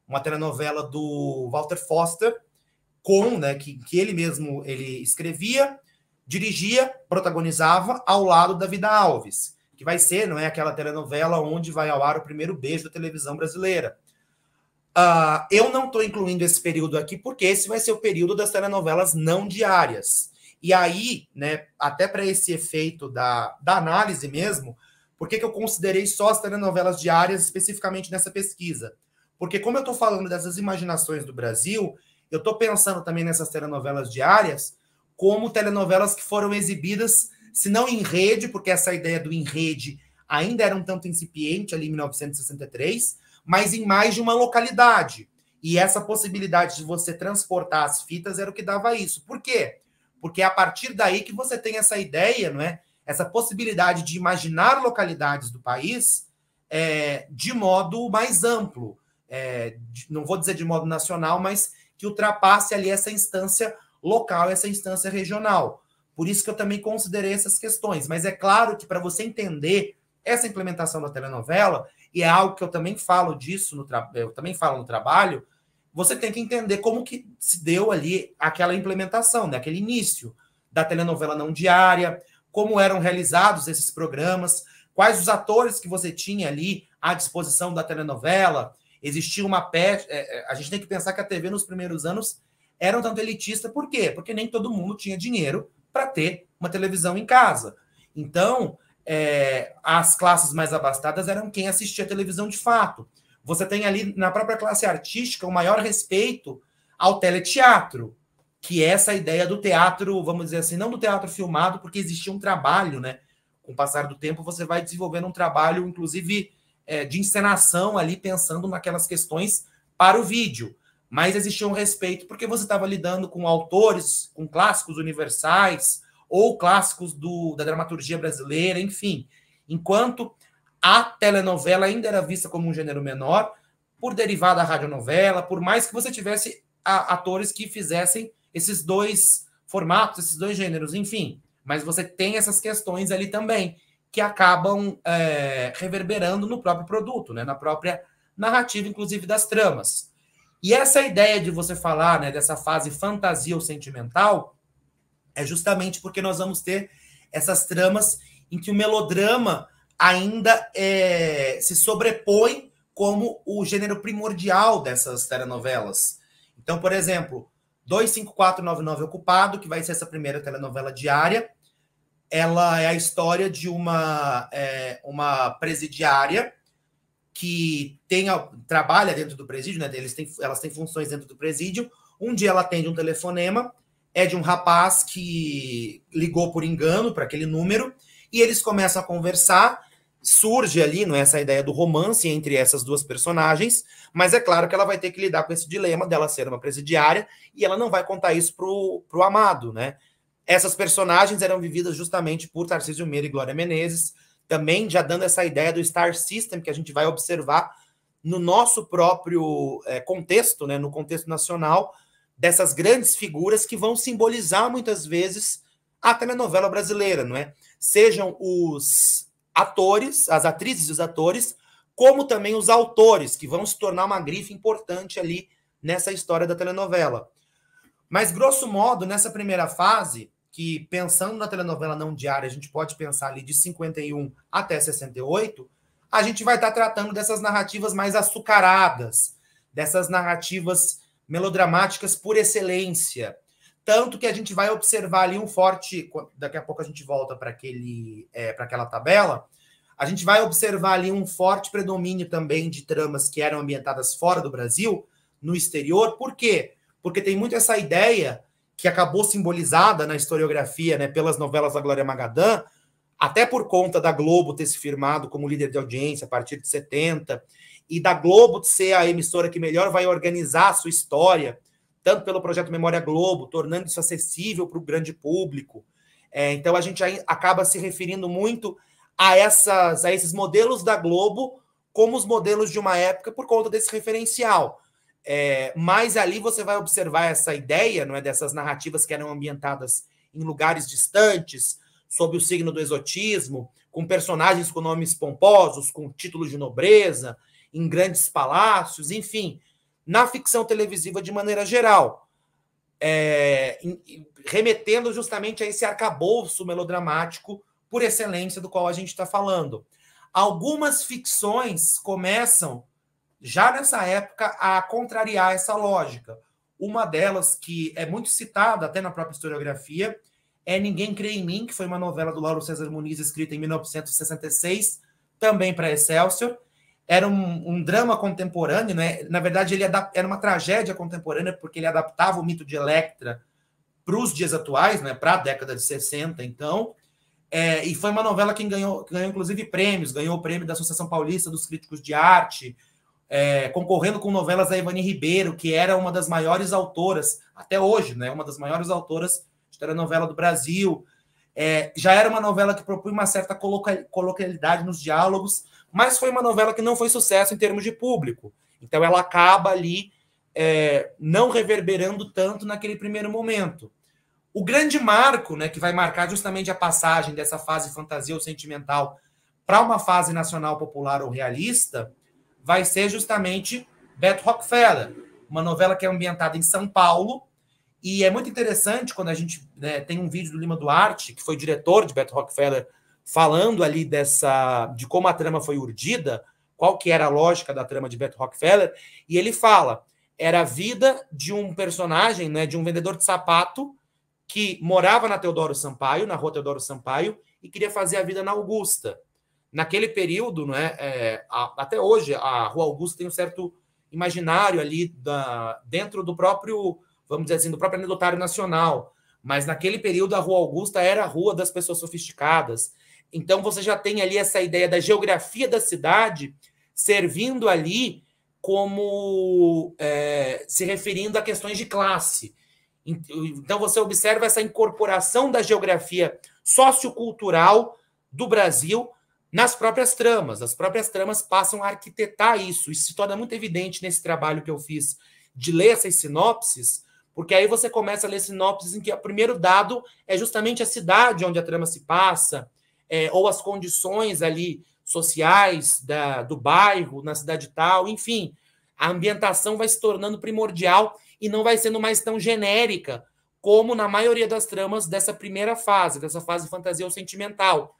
S3: Uma telenovela do Walter Foster, né, que ele mesmo escrevia, dirigia, protagonizava ao lado da Vida Alves, que vai ser, não é, aquela telenovela onde vai ao ar o primeiro beijo da televisão brasileira. Eu não estou incluindo esse período aqui, porque esse vai ser o período das telenovelas não diárias. E aí, né, até para esse efeito da análise mesmo, por que eu considerei só as telenovelas diárias especificamente nessa pesquisa? Porque como eu estou falando dessas imaginações do Brasil, eu estou pensando também nessas telenovelas diárias como telenovelas que foram exibidas, se não em rede, porque essa ideia do em rede ainda era um tanto incipiente ali em 1963, mas em mais de uma localidade. E essa possibilidade de você transportar as fitas era o que dava isso. Por quê? Porque é a partir daí que você tem essa ideia, não é? Essa possibilidade de imaginar localidades do país de modo mais amplo. Não vou dizer de modo nacional, mas que ultrapasse ali essa instância local, essa instância regional. Por isso que eu também considerei essas questões. Mas é claro que para você entender essa implementação da telenovela, e é algo que eu também falo disso, eu também falo no trabalho, você tem que entender como que se deu ali aquela implementação, né? Aquele início da telenovela não diária, como eram realizados esses programas, quais os atores que você tinha ali à disposição da telenovela. Existia uma peça. A gente tem que pensar que a TV nos primeiros anos era um tanto elitista. Por quê? Porque nem todo mundo tinha dinheiro para ter uma televisão em casa. Então, as classes mais abastadas eram quem assistia a televisão de fato. Você tem ali, na própria classe artística, o maior respeito ao teleteatro, que é essa ideia do teatro, vamos dizer assim, não do teatro filmado, porque existia um trabalho, né? Com o passar do tempo, você vai desenvolvendo um trabalho, inclusive, de encenação ali, pensando naquelas questões para o vídeo. Mas existia um respeito, porque você estava lidando com autores, com clássicos universais, ou clássicos da dramaturgia brasileira, enfim. Enquanto a telenovela ainda era vista como um gênero menor, por derivar da radionovela, por mais que você tivesse atores que fizessem esses dois formatos, esses dois gêneros, enfim. Mas você tem essas questões ali também, que acabam reverberando no próprio produto, né? Na própria narrativa, inclusive, das tramas. E essa ideia de você falar, né, dessa fase fantasia ou sentimental é justamente porque nós vamos ter essas tramas em que o melodrama ainda se sobrepõe como o gênero primordial dessas telenovelas. Então, por exemplo, 25499 Ocupado, que vai ser essa primeira telenovela diária, ela é a história de uma presidiária que trabalha dentro do presídio, né? Elas têm funções dentro do presídio. Um dia ela atende um telefonema, é de um rapaz que ligou por engano para aquele número, e eles começam a conversar. Surge ali, não é, essa ideia do romance entre essas duas personagens, mas é claro que ela vai ter que lidar com esse dilema dela ser uma presidiária, e ela não vai contar isso pro amado, né? Essas personagens eram vividas justamente por Tarcísio Meira e Glória Menezes, também já dando essa ideia do Star System, que a gente vai observar no nosso próprio contexto, né, no contexto nacional, dessas grandes figuras que vão simbolizar muitas vezes a telenovela brasileira, não é? Sejam os atores, as atrizes e os atores, como também os autores, que vão se tornar uma grife importante ali nessa história da telenovela. Mas, grosso modo, nessa primeira fase, que pensando na telenovela não diária, a gente pode pensar ali de 51 até 68, a gente vai estar tratando dessas narrativas mais açucaradas, dessas narrativas melodramáticas por excelência. Tanto que a gente vai observar ali um forte... Daqui a pouco a gente volta para aquela tabela. A gente vai observar ali um forte predomínio também de tramas que eram ambientadas fora do Brasil, no exterior. Por quê? Porque tem muito essa ideia que acabou simbolizada na historiografia, né, pelas novelas da Glória Magadã, até por conta da Globo ter se firmado como líder de audiência a partir de 70, e da Globo ser a emissora que melhor vai organizar a sua história, tanto pelo projeto Memória Globo, tornando isso acessível para o grande público. Então a gente acaba se referindo muito a esses modelos da Globo como os modelos de uma época por conta desse referencial. Mas ali você vai observar essa ideia, não é, dessas narrativas que eram ambientadas em lugares distantes, sob o signo do exotismo, com personagens com nomes pomposos, com títulos de nobreza, em grandes palácios, enfim, na ficção televisiva de maneira geral, remetendo justamente a esse arcabouço melodramático por excelência do qual a gente está falando. Algumas ficções começam, já nessa época, a contrariar essa lógica. Uma delas, que é muito citada até na própria historiografia, é Ninguém Crê em Mim, que foi uma novela do Lauro César Muniz, escrita em 1966, também para Excelsior. Era um drama contemporâneo, né? Na verdade, era uma tragédia contemporânea, porque ele adaptava o mito de Electra para os dias atuais, né? Para a década de 60, então. E foi uma novela que ganhou inclusive prêmios, ganhou o prêmio da Associação Paulista dos Críticos de Arte, concorrendo com novelas da Ivani Ribeiro, que era uma das maiores autoras, até hoje, né? Uma das maiores autoras de telenovela do Brasil. Já era uma novela que propunha uma certa coloquialidade nos diálogos, mas foi uma novela que não foi sucesso em termos de público. Então ela acaba ali não reverberando tanto naquele primeiro momento. O grande marco, né, que vai marcar justamente a passagem dessa fase fantasia ou sentimental para uma fase nacional popular ou realista, vai ser justamente Beto Rockefeller, uma novela que é ambientada em São Paulo. E é muito interessante quando a gente tem um vídeo do Lima Duarte, que foi diretor de Beto Rockefeller, falando ali de como a trama foi urdida, qual que era a lógica da trama de Beto Rockefeller, e ele fala, era a vida de um personagem, né, de um vendedor de sapato que morava na Teodoro Sampaio, na rua Teodoro Sampaio, e queria fazer a vida na Augusta. Naquele período, até hoje, a Rua Augusta tem um certo imaginário ali dentro do próprio, vamos dizer assim, do próprio anedotário nacional. Mas naquele período a Rua Augusta era a rua das pessoas sofisticadas. Então você já tem ali essa ideia da geografia da cidade servindo ali como se referindo a questões de classe. Então você observa essa incorporação da geografia sociocultural do Brasil nas próprias tramas. As próprias tramas passam a arquitetar isso. Isso se torna muito evidente nesse trabalho que eu fiz de ler essas sinopses, porque aí você começa a ler sinopses em que o primeiro dado é justamente a cidade onde a trama se passa, ou as condições ali sociais do bairro, na cidade tal, enfim. A ambientação vai se tornando primordial e não vai sendo mais tão genérica como na maioria das tramas dessa primeira fase, dessa fase fantasia ou sentimental.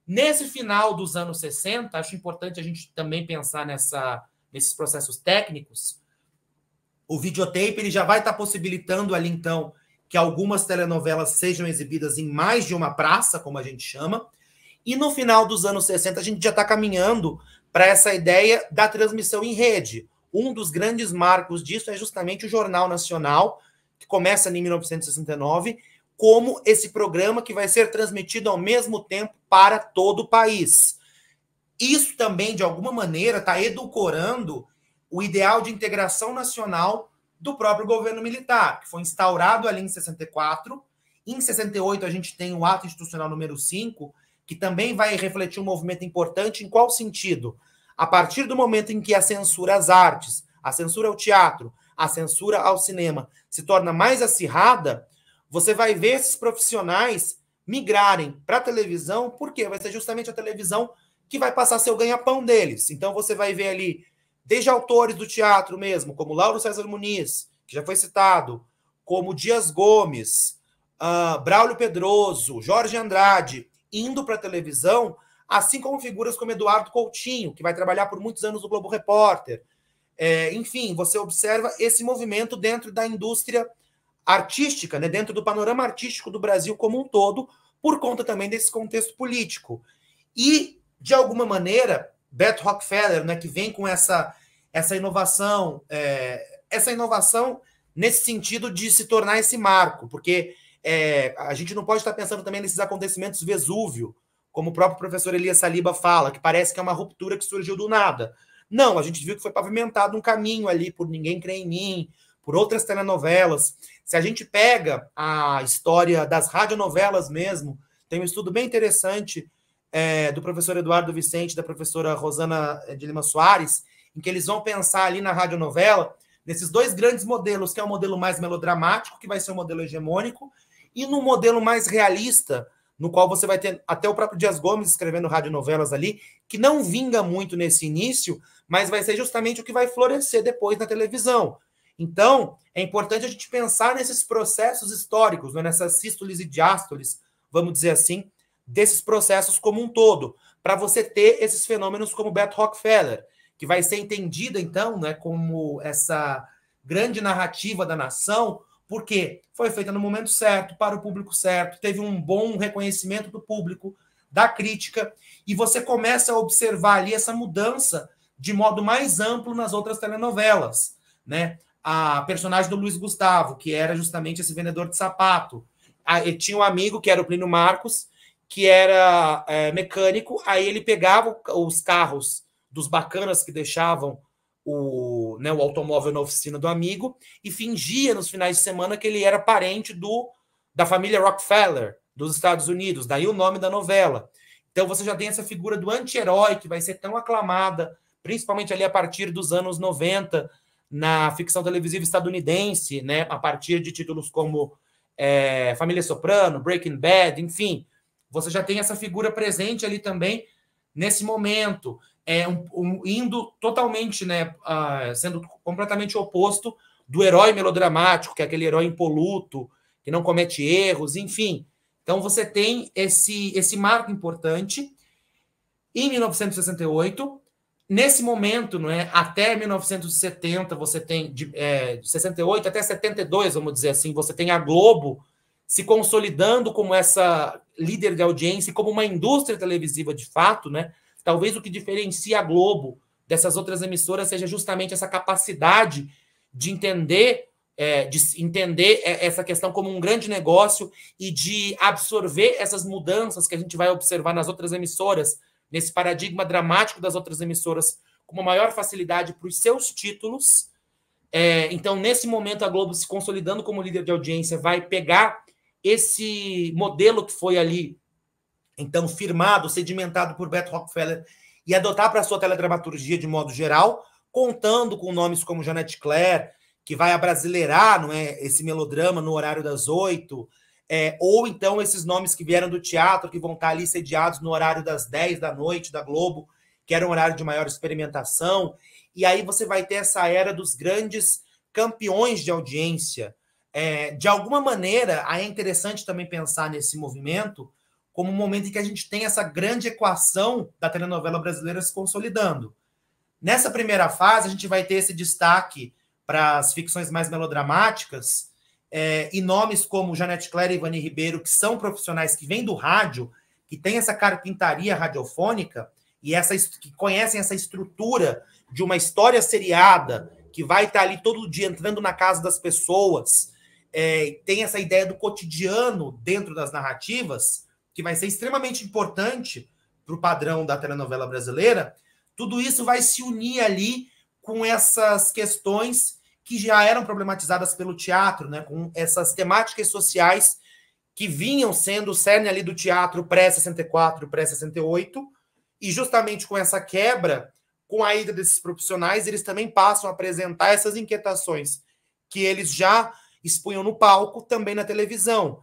S3: Nesse final dos anos 60, acho importante a gente também pensar nesses processos técnicos. O videotape ele já vai estar possibilitando ali, então, que algumas telenovelas sejam exibidas em mais de uma praça, como a gente chama. E no final dos anos 60, a gente já está caminhando para essa ideia da transmissão em rede. Um dos grandes marcos disso é justamente o Jornal Nacional, que começa em 1969, como esse programa que vai ser transmitido ao mesmo tempo para todo o país. Isso também, de alguma maneira, está edulcorando o ideal de integração nacional do próprio governo militar, que foi instaurado ali em 64. Em 68, a gente tem o Ato Institucional número 5, que também vai refletir um movimento importante. Em qual sentido? A partir do momento em que a censura às artes, a censura ao teatro, a censura ao cinema se torna mais acirrada, você vai ver esses profissionais migrarem para a televisão, porque vai ser justamente a televisão que vai passar a ser o ganha-pão deles. Então você vai ver ali, desde autores do teatro mesmo, como Lauro César Muniz, que já foi citado, como Dias Gomes, Braulio Pedroso, Jorge Andrade, indo para a televisão, assim como figuras como Eduardo Coutinho, que vai trabalhar por muitos anos no Globo Repórter. Enfim, você observa esse movimento dentro da indústria artística, né, dentro do panorama artístico do Brasil como um todo, por conta também desse contexto político. E, de alguma maneira, Beto Rockefeller, né, que vem com essa inovação, nesse sentido de se tornar esse marco, porque a gente não pode estar pensando também nesses acontecimentos Vesúvio, como o próprio professor Elias Saliba fala, que parece que é uma ruptura que surgiu do nada. Não, a gente viu que foi pavimentado um caminho ali por Ninguém Crê em Mim, por outras telenovelas. Se a gente pega a história das radionovelas mesmo, tem um estudo bem interessante do professor Eduardo Vicente, da professora Rosana de Lima Soares, em que eles vão pensar ali na radionovela, nesses dois grandes modelos, que é o modelo mais melodramático, que vai ser o modelo hegemônico, e no modelo mais realista, no qual você vai ter até o próprio Dias Gomes escrevendo radionovelas ali, que não vinga muito nesse início, mas vai ser justamente o que vai florescer depois na televisão. Então, é importante a gente pensar nesses processos históricos, né, nessas sístoles e diástoles, vamos dizer assim, desses processos como um todo, para você ter esses fenômenos como Beto Rockefeller, que vai ser entendida, então, né, como essa grande narrativa da nação, porque foi feita no momento certo, para o público certo, teve um bom reconhecimento do público, da crítica, e você começa a observar ali essa mudança de modo mais amplo nas outras telenovelas, né? A personagem do Luiz Gustavo, que era justamente esse vendedor de sapato. Ele tinha um amigo, que era o Plínio Marcos, que era mecânico, aí ele pegava os carros dos bacanas que deixavam o automóvel na oficina do amigo e fingia nos finais de semana que ele era parente da família Rockefeller dos Estados Unidos, daí o nome da novela. Então você já tem essa figura do anti-herói que vai ser tão aclamada, principalmente ali a partir dos anos 90, na ficção televisiva estadunidense, né, a partir de títulos como Família Soprano, Breaking Bad, enfim. Você já tem essa figura presente ali também nesse momento, indo totalmente, né, sendo completamente oposto do herói melodramático, que é aquele herói impoluto, que não comete erros, enfim. Então você tem esse marco importante. Em 1968, nesse momento, não é, até 1970, você tem, de 68 até 72, vamos dizer assim, você tem a Globo se consolidando como essa líder de audiência, como uma indústria televisiva de fato, né? Talvez o que diferencia a Globo dessas outras emissoras seja justamente essa capacidade de entender essa questão como um grande negócio e de absorver essas mudanças que a gente vai observar nas outras emissoras, nesse paradigma dramático das outras emissoras, com uma maior facilidade para os seus títulos. Então, nesse momento, a Globo se consolidando como líder de audiência vai pegar esse modelo que foi ali, então, firmado, sedimentado por Beto Rockefeller e adotar para a sua teledramaturgia de modo geral, contando com nomes como Jeanette Claire, que vai abrasileirar, não é, esse melodrama no horário das 8, ou então esses nomes que vieram do teatro, que vão estar ali sediados no horário das 10 da noite da Globo, que era um horário de maior experimentação. E aí você vai ter essa era dos grandes campeões de audiência. De alguma maneira, aí é interessante também pensar nesse movimento como um momento em que a gente tem essa grande equação da telenovela brasileira se consolidando. Nessa primeira fase, a gente vai ter esse destaque para as ficções mais melodramáticas, e nomes como Jeanette Claire e Ivani Ribeiro, que são profissionais que vêm do rádio, que têm essa carpintaria radiofônica, e que conhecem essa estrutura de uma história seriada, que vai estar ali todo dia entrando na casa das pessoas, tem essa ideia do cotidiano dentro das narrativas, que vai ser extremamente importante para o padrão da telenovela brasileira. Tudo isso vai se unir ali com essas questões que já eram problematizadas pelo teatro, né? Com essas temáticas sociais que vinham sendo o cerne ali do teatro pré-64, pré-68, e justamente com essa quebra, com a ida desses profissionais, eles também passam a apresentar essas inquietações que eles já expunham no palco, também na televisão.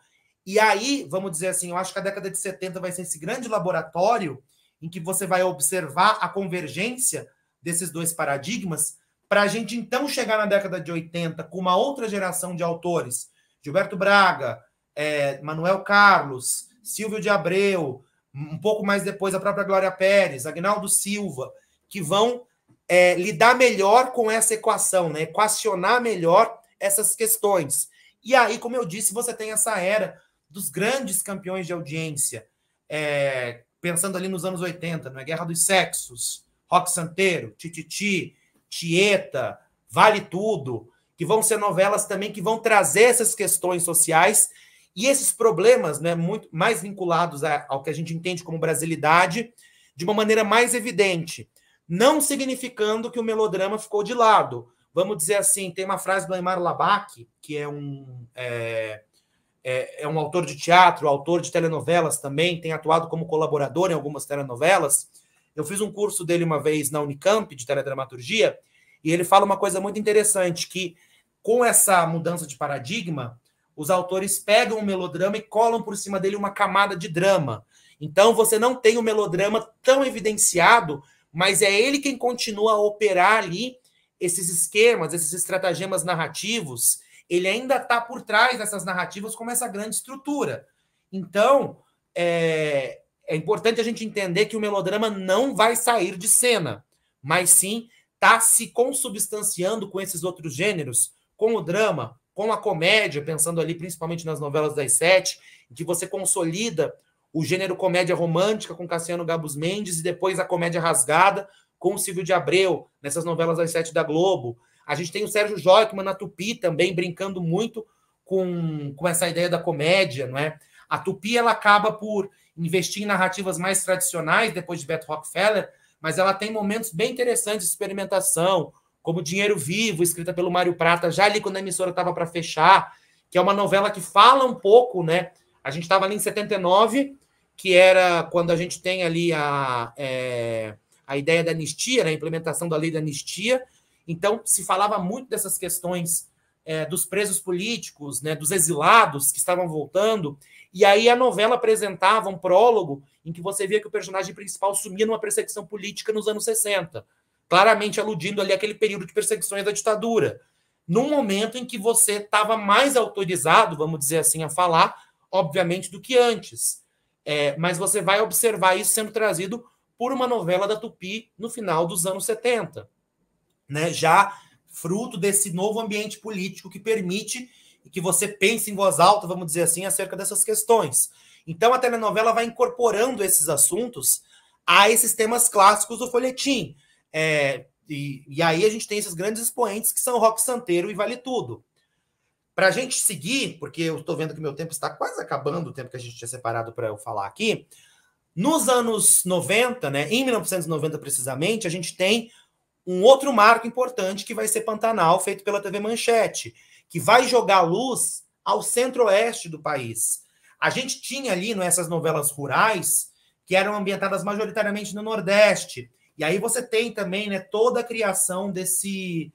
S3: E aí, vamos dizer assim, eu acho que a década de 70 vai ser esse grande laboratório em que você vai observar a convergência desses dois paradigmas, para a gente então chegar na década de 80 com uma outra geração de autores, Gilberto Braga, Manuel Carlos, Silvio de Abreu, um pouco mais depois a própria Glória Pérez, Agnaldo Silva, que vão lidar melhor com essa equação, né? Equacionar melhor essas questões. E aí, como eu disse, você tem essa era dos grandes campeões de audiência, pensando ali nos anos 80, né? Guerra dos Sexos, Rock Santeiro, Tititi, Tieta, Vale Tudo, que vão ser novelas também que vão trazer essas questões sociais e esses problemas, né, muito mais vinculados ao que a gente entende como brasilidade, de uma maneira mais evidente, não significando que o melodrama ficou de lado. Vamos dizer assim, tem uma frase do Aimar Labak, que é um autor de teatro, autor de telenovelas também, tem atuado como colaborador em algumas telenovelas. Eu fiz um curso dele uma vez na Unicamp, de teledramaturgia, e ele fala uma coisa muito interessante, que com essa mudança de paradigma, os autores pegam o melodrama e colam por cima dele uma camada de drama. Então, você não tem o melodrama tão evidenciado, mas é ele quem continua a operar ali esses esquemas, esses estratagemas narrativos. Ele ainda está por trás dessas narrativas como essa grande estrutura. Então, é importante a gente entender que o melodrama não vai sair de cena, mas sim está se consubstanciando com esses outros gêneros, com o drama, com a comédia, pensando ali principalmente nas novelas das 7, em que você consolida o gênero comédia romântica com Cassiano Gabus Mendes e depois a comédia rasgada com o Silvio de Abreu, nessas novelas das 7 da Globo. A gente tem o Sérgio Joikman na Tupi também, brincando muito com essa ideia da comédia, não é? A Tupi, ela acaba por investir em narrativas mais tradicionais, depois de Beto Rockefeller, mas ela tem momentos bem interessantes de experimentação, como Dinheiro Vivo, escrita pelo Mário Prata, já ali quando a emissora estava para fechar, que é uma novela que fala um pouco, né? A gente estava ali em 79, que era quando a gente tem ali a ideia da anistia, né? A implementação da lei da anistia. Então, se falava muito dessas questões dos presos políticos, né? Dos exilados que estavam voltando. E aí a novela apresentava um prólogo em que você via que o personagem principal sumia numa perseguição política nos anos 60, claramente aludindo ali aquele período de perseguições da ditadura, num momento em que você estava mais autorizado, vamos dizer assim, a falar, obviamente, do que antes. Mas você vai observar isso sendo trazido por uma novela da Tupi no final dos anos 70, né? Já fruto desse novo ambiente político que permite que você pense em voz alta, vamos dizer assim, acerca dessas questões. Então, a telenovela vai incorporando esses assuntos a esses temas clássicos do folhetim. E aí a gente tem esses grandes expoentes que são Rock Santeiro e Vale Tudo. Para a gente seguir, porque eu estou vendo que meu tempo está quase acabando, o tempo que a gente tinha separado para eu falar aqui, nos anos 90, né, em 1990 precisamente, a gente tem um outro marco importante que vai ser Pantanal, feito pela TV Manchete, que vai jogar luz ao centro-oeste do país. A gente tinha ali essas novelas rurais que eram ambientadas majoritariamente no Nordeste. E aí você tem também, né, toda a criação desse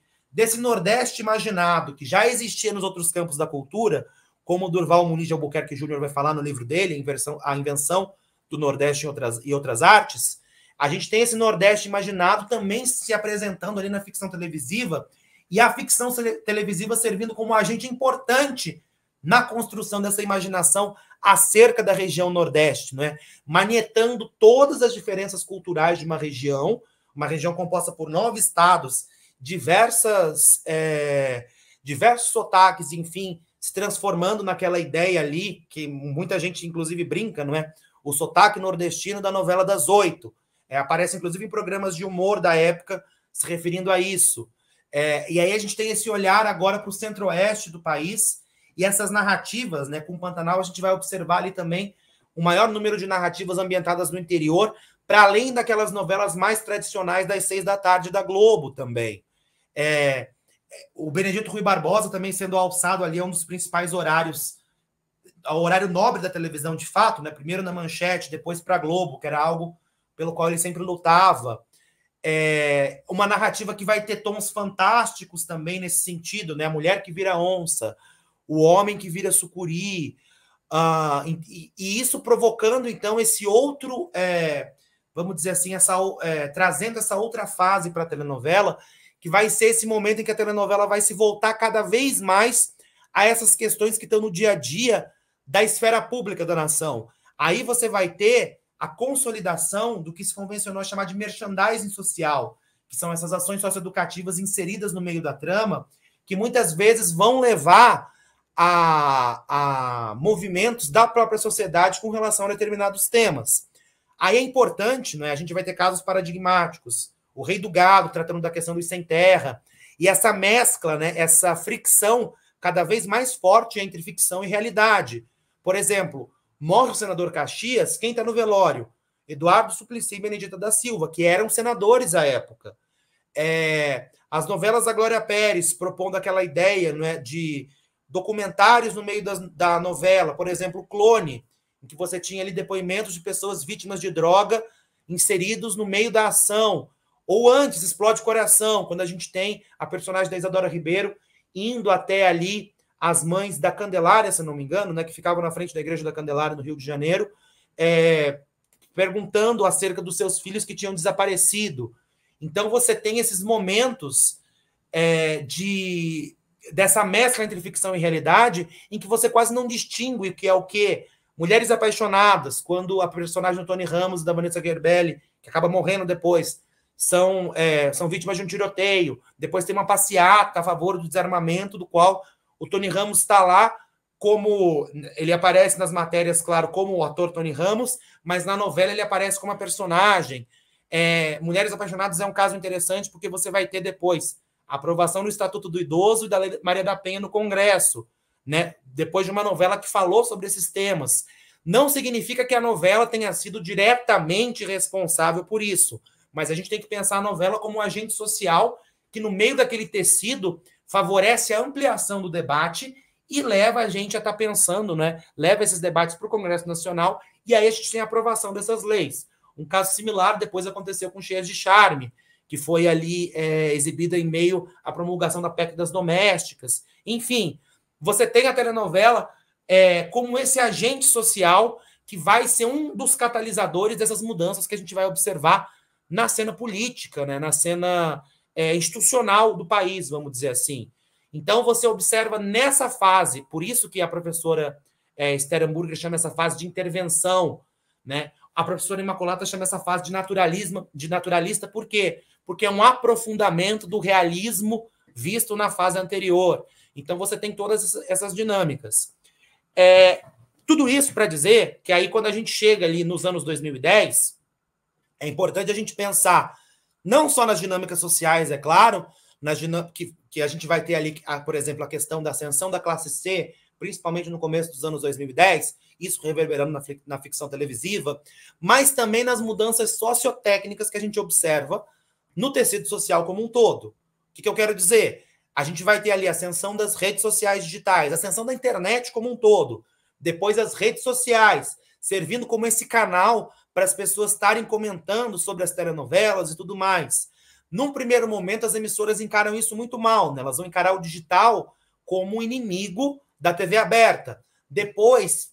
S3: Nordeste imaginado, que já existia nos outros campos da cultura, como o Durval Muniz de Albuquerque Júnior vai falar no livro dele, a invenção do Nordeste e outras artes. A gente tem esse Nordeste imaginado também se apresentando ali na ficção televisiva, e a ficção televisiva servindo como um agente importante na construção dessa imaginação acerca da região Nordeste, não é? Manietando todas as diferenças culturais de uma região composta por 9 estados, diversos sotaques, enfim, se transformando naquela ideia ali, que muita gente, inclusive, brinca, não é? O sotaque nordestino da novela das 8. Aparece, inclusive, em programas de humor da época, se referindo a isso. E aí a gente tem esse olhar agora para o centro-oeste do país, e essas narrativas, né, com o Pantanal, a gente vai observar ali também o maior número de narrativas ambientadas no interior, para além daquelas novelas mais tradicionais das 6 da tarde da Globo também. O Benedito Rui Barbosa também sendo alçado ali a um dos principais horários, ao horário nobre da televisão, de fato, né? Primeiro na Manchete, depois para a Globo, que era algo pelo qual ele sempre lutava. Uma narrativa que vai ter tons fantásticos também nesse sentido, né? A mulher que vira onça, o homem que vira sucuri, E isso provocando, então, esse outro, vamos dizer assim, trazendo essa outra fase para a telenovela, que vai ser esse momento em que a telenovela vai se voltar cada vez mais a essas questões que estão no dia a dia da esfera pública da nação. Aí você vai ter a consolidação do que se convencionou a chamar de merchandising social, que são essas ações socioeducativas inseridas no meio da trama, que muitas vezes vão levar a movimentos da própria sociedade com relação a determinados temas. Aí é importante, né, a gente vai ter casos paradigmáticos, o Rei do Gado tratando da questão dos sem terra, e essa mescla, né, essa fricção cada vez mais forte entre ficção e realidade. Por exemplo, morre o senador Caxias, quem está no velório? Eduardo Suplicy e Benedita da Silva, que eram senadores à época. As novelas da Glória Pérez, propondo aquela ideia, né, de documentários no meio da novela, por exemplo, o Clone, em que você tinha ali depoimentos de pessoas vítimas de droga inseridos no meio da ação. Ou antes, Explode Coração, quando a gente tem a personagem da Isadora Ribeiro indo até ali as mães da Candelária, se não me engano, né, que ficavam na frente da Igreja da Candelária, no Rio de Janeiro, perguntando acerca dos seus filhos que tinham desaparecido. Então, você tem esses momentos dessa mescla entre ficção e realidade, em que você quase não distingue o que é o quê. Mulheres Apaixonadas, quando a personagem do Tony Ramos e da Vanessa Gerbelli, que acaba morrendo depois, são vítimas de um tiroteio. Depois tem uma passeata a favor do desarmamento, do qual o Tony Ramos está lá, como ele aparece nas matérias, claro, como o ator Tony Ramos, mas na novela ele aparece como a personagem. Mulheres Apaixonadas é um caso interessante, porque você vai ter depois a aprovação do Estatuto do Idoso e da Lei Maria da Penha no Congresso, né? Depois de uma novela que falou sobre esses temas. Não significa que a novela tenha sido diretamente responsável por isso, mas a gente tem que pensar a novela como um agente social que, no meio daquele tecido, favorece a ampliação do debate e leva a gente a estar pensando, né? Leva esses debates para o Congresso Nacional, e aí a gente tem a aprovação dessas leis. Um caso similar depois aconteceu com Cheias de Charme, que foi ali exibida em meio à promulgação da PEC das domésticas. Enfim, você tem a telenovela como esse agente social que vai ser um dos catalisadores dessas mudanças que a gente vai observar na cena política, né? Na cena institucional do país, vamos dizer assim. Então, você observa nessa fase, por isso que a professora Esther Hamburger chama essa fase de intervenção, né? A professora Imaculata chama essa fase de naturalista, por quê? Porque é um aprofundamento do realismo visto na fase anterior. Então, você tem todas essas dinâmicas. Tudo isso para dizer que aí, quando a gente chega ali nos anos 2010, é importante a gente pensar não só nas dinâmicas sociais, é claro, que a gente vai ter ali, por exemplo, a questão da ascensão da classe C, principalmente no começo dos anos 2010, isso reverberando na ficção televisiva, mas também nas mudanças sociotécnicas que a gente observa no tecido social como um todo. O que eu quero dizer? A gente vai ter ali a ascensão das redes sociais digitais, a ascensão da internet como um todo, depois as redes sociais, servindo como esse canal para as pessoas estarem comentando sobre as telenovelas e tudo mais. Num primeiro momento, as emissoras encaram isso muito mal, né? Elas vão encarar o digital como um inimigo da TV aberta. Depois,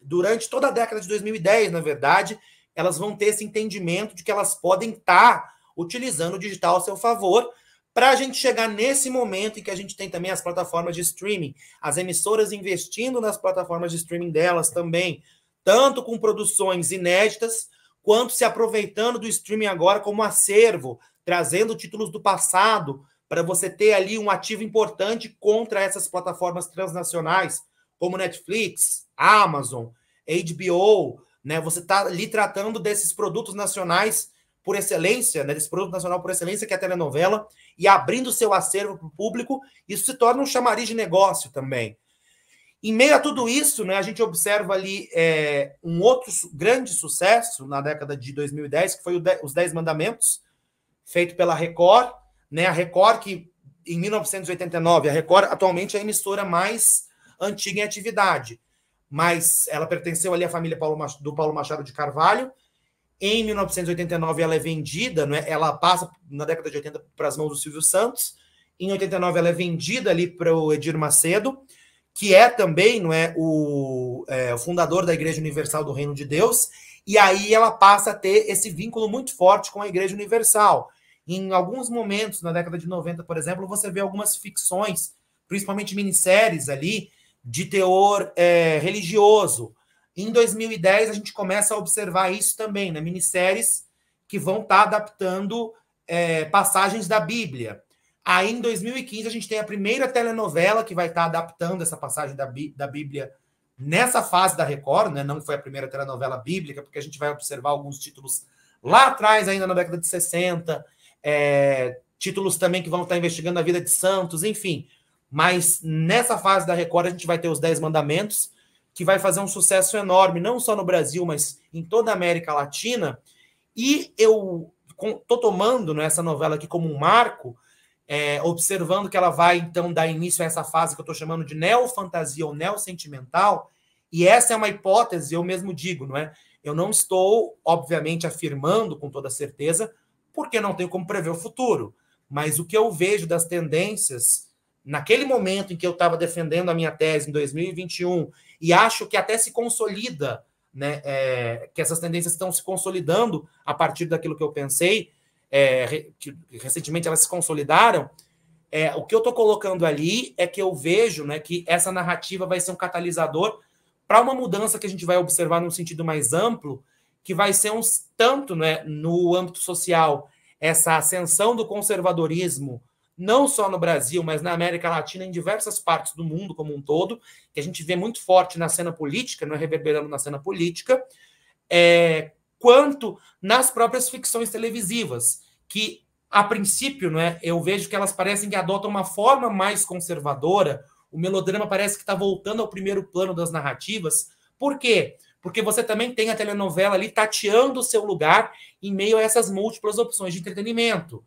S3: durante toda a década de 2010, na verdade, elas vão ter esse entendimento de que elas podem estar utilizando o digital a seu favor, para a gente chegar nesse momento em que a gente tem também as plataformas de streaming, as emissoras investindo nas plataformas de streaming delas também, tanto com produções inéditas, quanto se aproveitando do streaming agora como acervo, trazendo títulos do passado, para você ter ali um ativo importante contra essas plataformas transnacionais, como Netflix, Amazon, HBO, né? Você está ali tratando desses produtos nacionais por excelência, né? Desse produto nacional por excelência, que é a telenovela, e abrindo seu acervo para o público, isso se torna um chamariz de negócio também. Em meio a tudo isso, né, a gente observa ali um outro grande sucesso na década de 2010, que foi Os 10 Mandamentos, feito pela Record, né? A Record, que em 1989, a Record atualmente é a emissora mais antiga em atividade, mas ela pertenceu ali à família do Paulo Machado de Carvalho. Em 1989 ela é vendida, né? Ela passa na década de 80 para as mãos do Silvio Santos. Em 89 ela é vendida ali para o Edir Macedo, que é também, não é, o fundador da Igreja Universal do Reino de Deus, e aí ela passa a ter esse vínculo muito forte com a Igreja Universal. Em alguns momentos, na década de 90, por exemplo, você vê algumas ficções, principalmente minisséries ali, de teor religioso. Em 2010, a gente começa a observar isso também, né? Minisséries que vão estar adaptando passagens da Bíblia. Aí, em 2015, a gente tem a primeira telenovela que vai estar adaptando essa passagem da Bíblia nessa fase da Record, né? Não foi a primeira telenovela bíblica, porque a gente vai observar alguns títulos lá atrás, ainda na década de 60, títulos também que vão estar investigando a vida de santos, enfim. Mas nessa fase da Record, a gente vai ter os 10 Mandamentos, que vai fazer um sucesso enorme, não só no Brasil, mas em toda a América Latina. E eu estou tomando, né, essa novela aqui como um marco, observando que ela vai, então, dar início a essa fase que eu estou chamando de neofantasia ou neossentimental, e essa é uma hipótese, eu mesmo digo, não é? Eu não estou, obviamente, afirmando com toda certeza, porque não tenho como prever o futuro, mas o que eu vejo das tendências, naquele momento em que eu estava defendendo a minha tese, em 2021, e acho que até se consolida, né, que essas tendências estão se consolidando a partir daquilo que eu pensei, que recentemente elas se consolidaram, o que eu estou colocando ali é que eu vejo, né, que essa narrativa vai ser um catalisador para uma mudança que a gente vai observar num sentido mais amplo, que vai ser tanto, né, no âmbito social, essa ascensão do conservadorismo, não só no Brasil, mas na América Latina, em diversas partes do mundo como um todo, que a gente vê muito forte na cena política, não é, reverberando na cena política, quanto nas próprias ficções televisivas, que, a princípio, não é, eu vejo que elas parecem que adotam uma forma mais conservadora, o melodrama parece que está voltando ao primeiro plano das narrativas. Por quê? Porque você também tem a telenovela ali tateando o seu lugar em meio a essas múltiplas opções de entretenimento.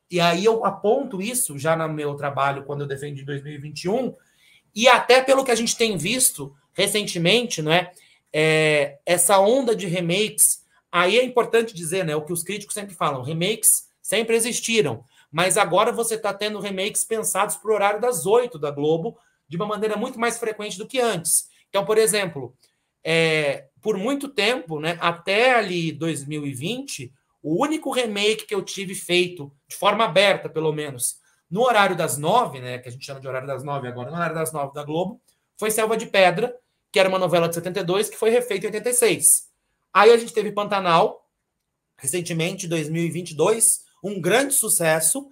S3: E aí eu aponto isso já no meu trabalho, quando eu defendi em 2021, e até pelo que a gente tem visto recentemente, não é? Essa onda de remakes, aí é importante dizer, né, o que os críticos sempre falam, remakes sempre existiram, mas agora você está tendo remakes pensados para o horário das 8 da Globo, de uma maneira muito mais frequente do que antes. Então, por exemplo, por muito tempo, né, até ali 2020, o único remake que eu tive feito, de forma aberta, pelo menos, no horário das 9, né, que a gente chama de horário das 9 agora, no horário das 9 da Globo, foi Selva de Pedra, que era uma novela de 72, que foi refeita em 86. Aí a gente teve Pantanal, recentemente, em 2022, um grande sucesso,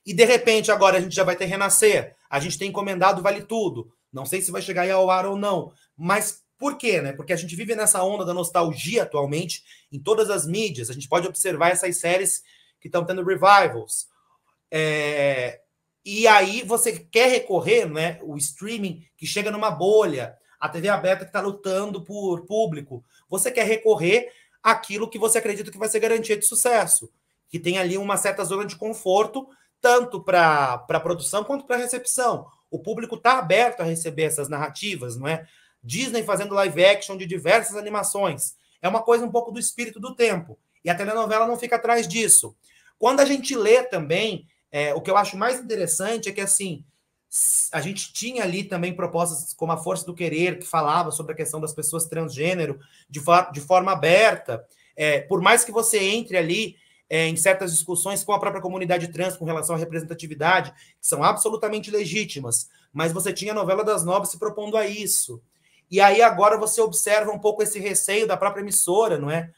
S3: e de repente agora a gente já vai ter Renascer, a gente tem encomendado Vale Tudo, não sei se vai chegar aí ao ar ou não, mas por quê, né? Porque a gente vive nessa onda da nostalgia atualmente, em todas as mídias, a gente pode observar essas séries que estão tendo revivals, e aí você quer recorrer, né, o streaming que chega numa bolha, a TV aberta que está lutando por público, você quer recorrer àquilo que você acredita que vai ser garantia de sucesso, que tem ali uma certa zona de conforto, tanto para a produção quanto para a recepção. O público está aberto a receber essas narrativas, não é? Disney fazendo live action de diversas animações. É uma coisa um pouco do espírito do tempo. E a telenovela não fica atrás disso. Quando a gente lê também, o que eu acho mais interessante é que, assim, a gente tinha ali também propostas como A Força do Querer, que falava sobre a questão das pessoas transgênero de forma aberta. Por mais que você entre ali em certas discussões com a própria comunidade trans com relação à representatividade, que são absolutamente legítimas, mas você tinha a novela das 9 se propondo a isso. E aí agora você observa um pouco esse receio da própria emissora, não é?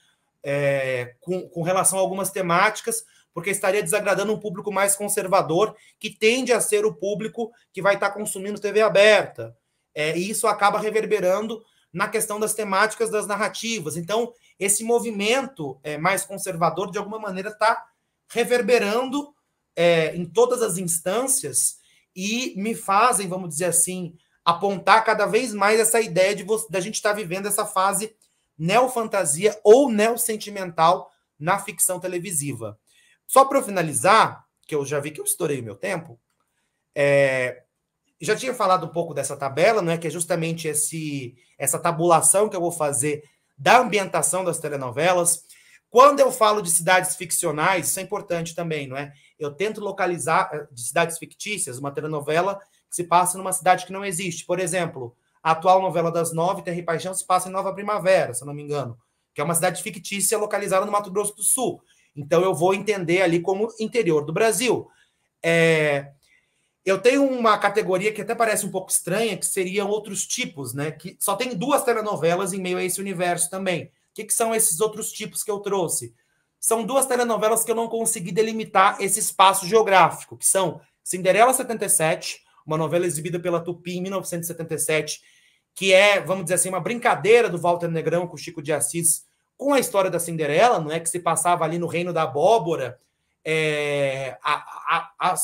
S3: Com relação a algumas temáticas, porque estaria desagradando um público mais conservador, que tende a ser o público que vai estar consumindo TV aberta. E isso acaba reverberando na questão das temáticas das narrativas. Então, esse movimento mais conservador, de alguma maneira, está reverberando em todas as instâncias e me fazem, vamos dizer assim, apontar cada vez mais essa ideia da gente estar vivendo essa fase neofantasia ou neossentimental na ficção televisiva. Só para eu finalizar, que eu já vi que eu estourei o meu tempo, já tinha falado um pouco dessa tabela, não é? Que é justamente essa tabulação que eu vou fazer da ambientação das telenovelas. Quando eu falo de cidades ficcionais, isso é importante também, não é? Eu tento localizar de cidades fictícias, uma telenovela que que se passa numa cidade que não existe. Por exemplo, a atual novela das 9, Terra e Paixão, se passa em Nova Primavera, se eu não me engano, que é uma cidade fictícia localizada no Mato Grosso do Sul. Então eu vou entender ali como interior do Brasil. Eu tenho uma categoria que até parece um pouco estranha, que seriam outros tipos, né? Que só tem 2 telenovelas em meio a esse universo também. O que são esses outros tipos que eu trouxe? São 2 telenovelas que eu não consegui delimitar esse espaço geográfico, que são Cinderela 77, uma novela exibida pela Tupi em 1977, que é, vamos dizer assim, uma brincadeira do Walter Negrão com o Chico de Assis com a história da Cinderela, não é, que se passava ali no Reino da Abóbora.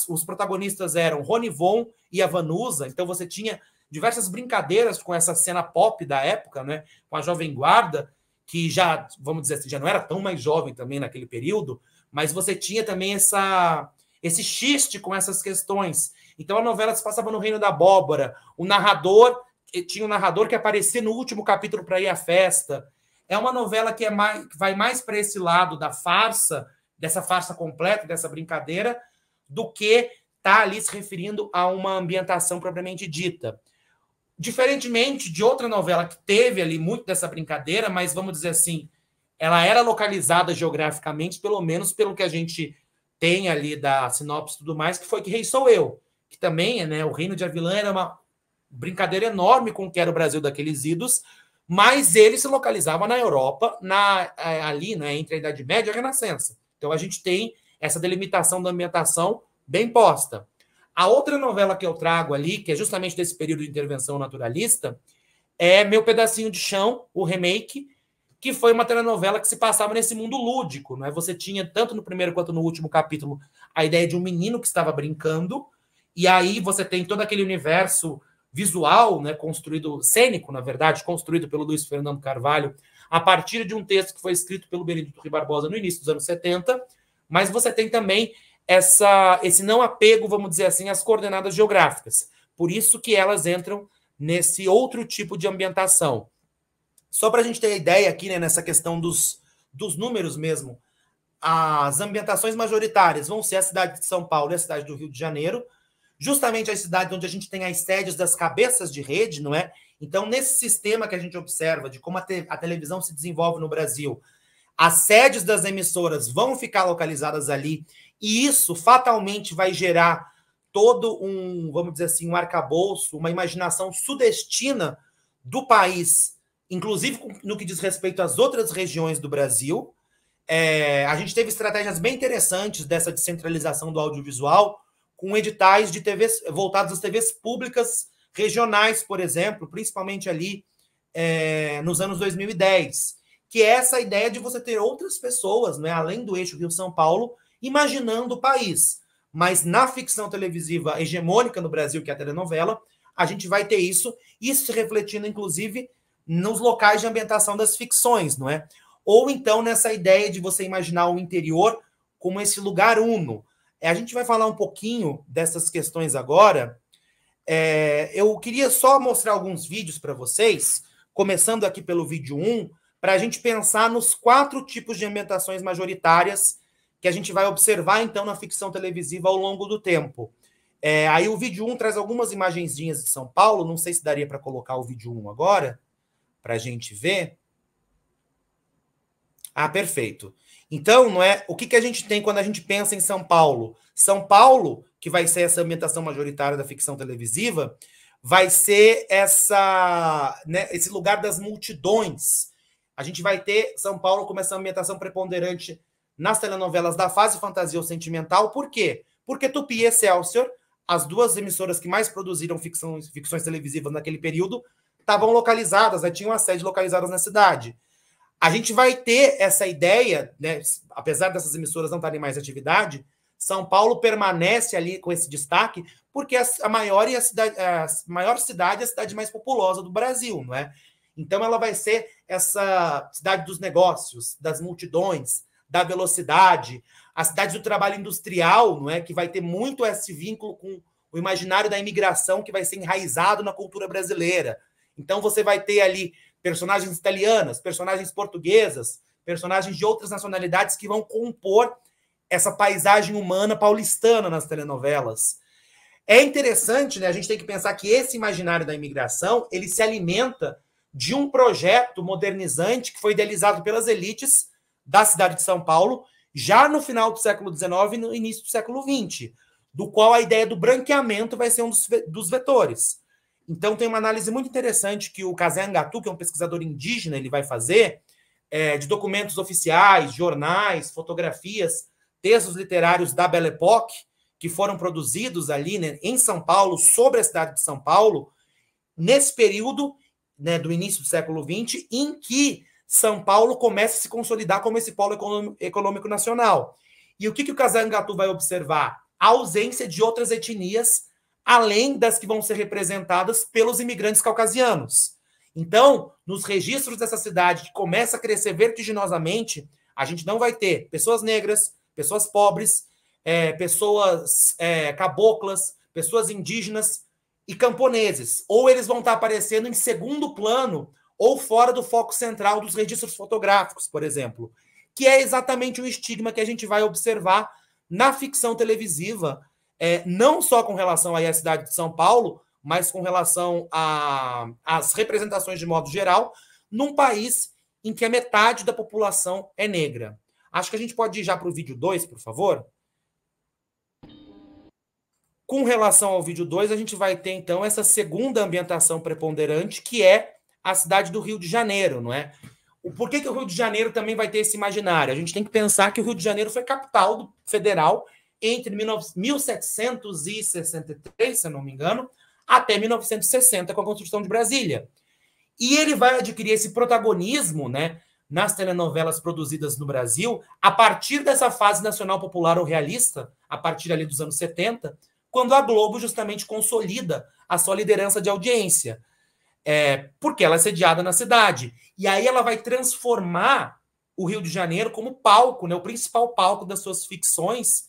S3: Os protagonistas eram Rony Von e a Vanusa, então você tinha diversas brincadeiras com essa cena pop da época, né, com a Jovem Guarda, que já, vamos dizer assim, já não era tão mais jovem também naquele período, mas você tinha também esse xiste com essas questões. Então a novela se passava no Reino da Abóbora, tinha um narrador que aparecia no último capítulo para ir à festa. É uma novela que vai mais para esse lado da farsa, dessa farsa completa, dessa brincadeira, do que está ali se referindo a uma ambientação propriamente dita. Diferentemente de outra novela que teve ali muito dessa brincadeira, mas vamos dizer assim, ela era localizada geograficamente, pelo menos pelo que a gente tem ali da sinopse e tudo mais, que foi Que Rei Sou Eu, que também, né, o Reino de Avilã era uma brincadeira enorme com o que era o Brasil daqueles idos, mas ele se localizava na Europa, ali, né, entre a Idade Média e a Renascença. Então a gente tem essa delimitação da ambientação bem posta. A outra novela que eu trago ali, que é justamente desse período de intervenção naturalista, é Meu Pedacinho de Chão, o remake, que foi uma telenovela que se passava nesse mundo lúdico, né? Você tinha, tanto no primeiro quanto no último capítulo, a ideia de um menino que estava brincando, e aí você tem todo aquele universo visual, né, construído, cênico, na verdade, construído pelo Luiz Fernando Carvalho, a partir de um texto que foi escrito pelo Benedito Rui Barbosa no início dos anos 70, mas você tem também esse não apego, vamos dizer assim, às coordenadas geográficas. Por isso que elas entram nesse outro tipo de ambientação. Só para a gente ter a ideia aqui, né, nessa questão dos números mesmo, as ambientações majoritárias vão ser a cidade de São Paulo e a cidade do Rio de Janeiro, justamente as cidades onde a gente tem as sedes das cabeças de rede, não é? Então, nesse sistema que a gente observa de como a televisão se desenvolve no Brasil, as sedes das emissoras vão ficar localizadas ali, e isso fatalmente vai gerar todo vamos dizer assim, um arcabouço, uma imaginação sudestina do país, inclusive no que diz respeito às outras regiões do Brasil. A gente teve estratégias bem interessantes dessa descentralização do audiovisual, com editais de TVs voltados às TVs públicas regionais, por exemplo, principalmente ali nos anos 2010, que é essa ideia de você ter outras pessoas, né, além do eixo Rio-São Paulo, imaginando o país. Mas na ficção televisiva hegemônica no Brasil, que é a telenovela, a gente vai ter isso se refletindo, inclusive, nos locais de ambientação das ficções, não é? Ou então nessa ideia de você imaginar o interior como esse lugar uno. A gente vai falar um pouquinho dessas questões agora. Eu queria só mostrar alguns vídeos para vocês, começando aqui pelo vídeo 1, para a gente pensar nos 4 tipos de ambientações majoritárias que a gente vai observar, então, na ficção televisiva ao longo do tempo. Aí o vídeo 1 traz algumas imagenzinhas de São Paulo, não sei se daria para colocar o vídeo 1 agora, para a gente ver. Perfeito. Então, não é? O que a gente tem quando a gente pensa em São Paulo? São Paulo, que vai ser essa ambientação majoritária da ficção televisiva, vai ser esse lugar das multidões. A gente vai ter São Paulo como essa ambientação preponderante nas telenovelas da fase fantasia ou sentimental. Por quê? Porque Tupi e Excelsior, as 2 emissoras que mais produziram ficções televisivas naquele período, estavam localizadas, né? Tinham a sede localizadas na cidade. A gente vai ter essa ideia, né, apesar dessas emissoras não estarem mais em atividade, São Paulo permanece ali com esse destaque, porque a maior cidade é a cidade mais populosa do Brasil, não é? Então ela vai ser essa cidade dos negócios, das multidões, da velocidade, a cidade do trabalho industrial, não é? Que vai ter muito esse vínculo com o imaginário da imigração que vai ser enraizado na cultura brasileira. Então você vai ter ali personagens italianas, personagens portuguesas, personagens de outras nacionalidades que vão compor essa paisagem humana paulistana nas telenovelas. É interessante, né? A gente tem que pensar que esse imaginário da imigração, ele se alimenta de um projeto modernizante que foi idealizado pelas elites da cidade de São Paulo, já no final do século XIX e no início do século XX, do qual a ideia do branqueamento vai ser um dos vetores. Então, tem uma análise muito interessante que o Kazem Angatu, que é um pesquisador indígena, ele vai fazer, de documentos oficiais, jornais, fotografias, textos literários da Belle Époque, que foram produzidos ali, né, em São Paulo, sobre a cidade de São Paulo, nesse período, né, do início do século XX, em que São Paulo começa a se consolidar como esse polo econômico nacional. E o que o Kazem Angatu vai observar? A ausência de outras etnias, além das que vão ser representadas pelos imigrantes caucasianos. Então, nos registros dessa cidade, que começa a crescer vertiginosamente, a gente não vai ter pessoas negras, pessoas pobres, pessoas caboclas, pessoas indígenas e camponeses. Ou eles vão estar aparecendo em segundo plano ou fora do foco central dos registros fotográficos, por exemplo, que é exatamente o estigma que a gente vai observar na ficção televisiva, não só com relação à cidade de São Paulo, mas com relação às representações de modo geral, num país em que a metade da população é negra. Acho que a gente pode ir já para o vídeo 2, por favor. Com relação ao vídeo 2, a gente vai ter, então, essa segunda ambientação preponderante, que é a cidade do Rio de Janeiro, não é? Por que o Rio de Janeiro também vai ter esse imaginário? A gente tem que pensar que o Rio de Janeiro foi capital federal entre 1763, se eu não me engano, até 1960, com a construção de Brasília. E ele vai adquirir esse protagonismo, né, nas telenovelas produzidas no Brasil, a partir dessa fase nacional popular ou realista, a partir ali dos anos 70, quando a Globo justamente consolida a sua liderança de audiência, porque ela é sediada na cidade. E aí ela vai transformar o Rio de Janeiro como palco, né, o principal palco das suas ficções,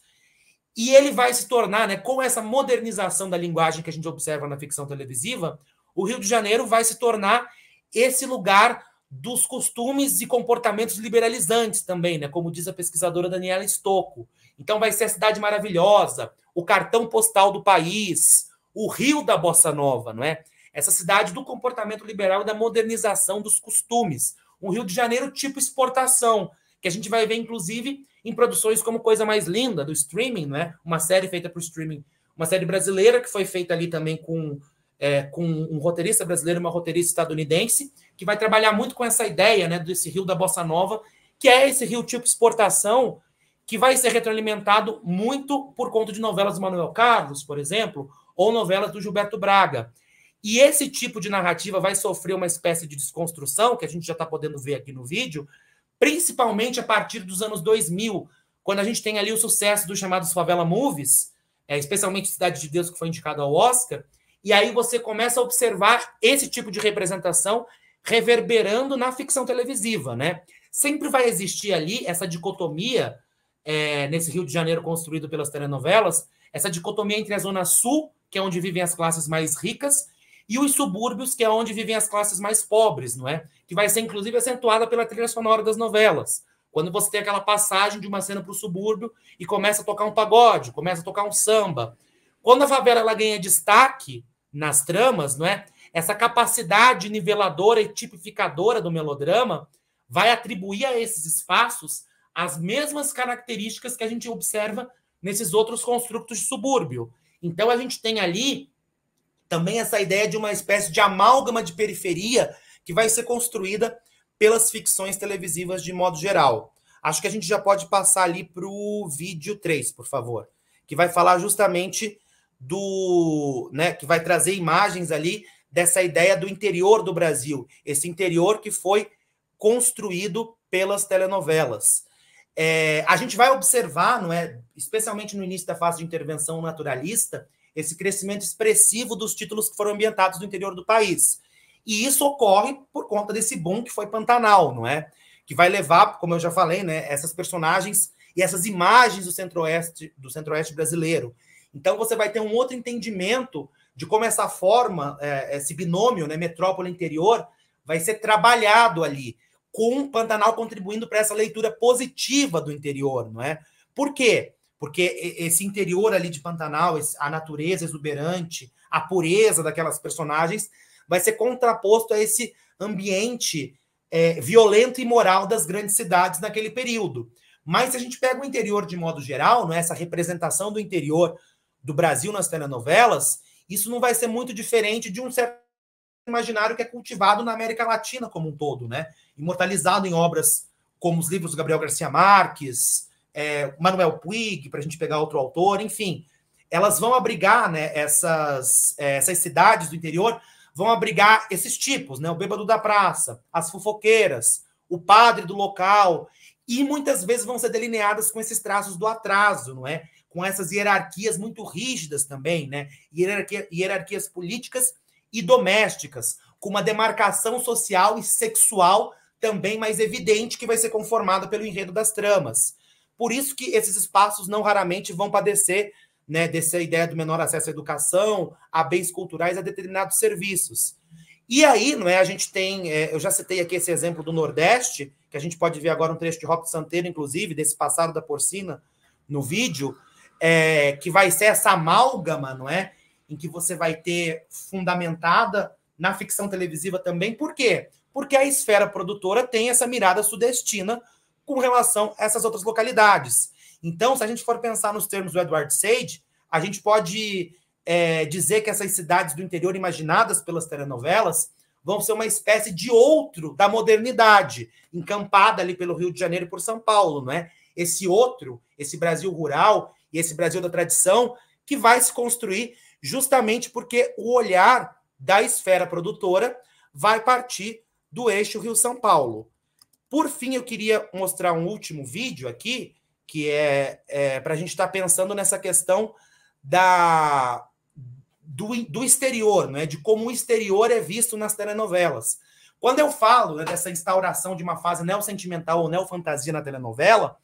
S3: e ele vai se tornar, né, com essa modernização da linguagem que a gente observa na ficção televisiva, o Rio de Janeiro vai se tornar esse lugar dos costumes e comportamentos liberalizantes também, né, como diz a pesquisadora Daniela Stocco. Então vai ser a cidade maravilhosa, o cartão postal do país, o Rio da Bossa Nova, não é? Essa cidade do comportamento liberal e da modernização dos costumes. Um Rio de Janeiro tipo exportação, que a gente vai ver, inclusive, em produções como Coisa Mais Linda, do streaming, né? Uma série feita para o streaming, uma série brasileira que foi feita ali também com um roteirista brasileiro e uma roteirista estadunidense, que vai trabalhar muito com essa ideia, né, desse Rio da Bossa Nova, que é esse Rio tipo exportação, que vai ser retroalimentado muito por conta de novelas do Manuel Carlos, por exemplo, ou novelas do Gilberto Braga. E esse tipo de narrativa vai sofrer uma espécie de desconstrução, que a gente já está podendo ver aqui no vídeo, principalmente a partir dos anos 2000, quando a gente tem ali o sucesso dos chamados Favela Movies, especialmente Cidade de Deus, que foi indicado ao Oscar, e aí você começa a observar esse tipo de representação reverberando na ficção televisiva, né? Sempre vai existir ali essa dicotomia, nesse Rio de Janeiro construído pelas telenovelas, essa dicotomia entre a Zona Sul, que é onde vivem as classes mais ricas, e os subúrbios, que é onde vivem as classes mais pobres, não é? Que vai ser, inclusive, acentuada pela trilha sonora das novelas. Quando você tem aquela passagem de uma cena para o subúrbio e começa a tocar um pagode, começa a tocar um samba. Quando a favela ela ganha destaque nas tramas, não é? Essa capacidade niveladora e tipificadora do melodrama vai atribuir a esses espaços as mesmas características que a gente observa nesses outros construtos de subúrbio. Então, a gente tem ali também essa ideia de uma espécie de amálgama de periferia que vai ser construída pelas ficções televisivas de modo geral. Acho que a gente já pode passar ali para o vídeo 3, por favor, que vai falar justamente que vai trazer imagens ali dessa ideia do interior do Brasil, esse interior que foi construído pelas telenovelas. A gente vai observar, não é, especialmente no início da fase de intervenção naturalista, esse crescimento expressivo dos títulos que foram ambientados no interior do país. E isso ocorre por conta desse boom que foi Pantanal, não é? Que vai levar, como eu já falei, né, essas personagens e essas imagens do centro-oeste brasileiro. Então você vai ter um outro entendimento de como essa forma, esse binômio, né, metrópole-interior, vai ser trabalhado ali, com o Pantanal contribuindo para essa leitura positiva do interior, não é? Por quê? porque esse interior ali de Pantanal, a natureza exuberante, a pureza daquelas personagens, vai ser contraposto a esse ambiente violento e moral das grandes cidades naquele período. Mas se a gente pega o interior de modo geral, né, essa representação do interior do Brasil nas telenovelas, isso não vai ser muito diferente de um certo imaginário que é cultivado na América Latina como um todo, né? Imortalizado em obras como os livros do Gabriel Garcia Marques, Manuel Puig, para a gente pegar outro autor, enfim. Elas vão abrigar, né, essas cidades do interior, vão abrigar esses tipos, né? O bêbado da praça, as fofoqueiras, o padre do local, e muitas vezes vão ser delineadas com esses traços do atraso, não é? Com essas hierarquias muito rígidas também, né? Hierarquias políticas e domésticas, com uma demarcação social e sexual também mais evidente que vai ser conformada pelo enredo das tramas. Por isso que esses espaços não raramente vão padecer, né, dessa ideia do menor acesso à educação, a bens culturais, a determinados serviços. E aí, não é, a gente tem, eu já citei aqui esse exemplo do Nordeste, que a gente pode ver agora um trecho de Roque Santeiro, inclusive, desse Passado da Porcina, no vídeo, que vai ser essa amálgama, não é? Em que você vai ter fundamentada na ficção televisiva também. Por quê? Porque a esfera produtora tem essa mirada sudestina com relação a essas outras localidades. Então, se a gente for pensar nos termos do Edward Said, a gente pode dizer que essas cidades do interior imaginadas pelas telenovelas vão ser uma espécie de outro da modernidade, encampada ali pelo Rio de Janeiro e por São Paulo, não é? Esse outro, esse Brasil rural e esse Brasil da tradição, que vai se construir justamente porque o olhar da esfera produtora vai partir do eixo Rio-São Paulo. Por fim, eu queria mostrar um último vídeo aqui, que para a gente estar pensando nessa questão do exterior, né? De como o exterior é visto nas telenovelas. Quando eu falo, né, dessa instauração de uma fase neossentimental ou neofantasia na telenovela,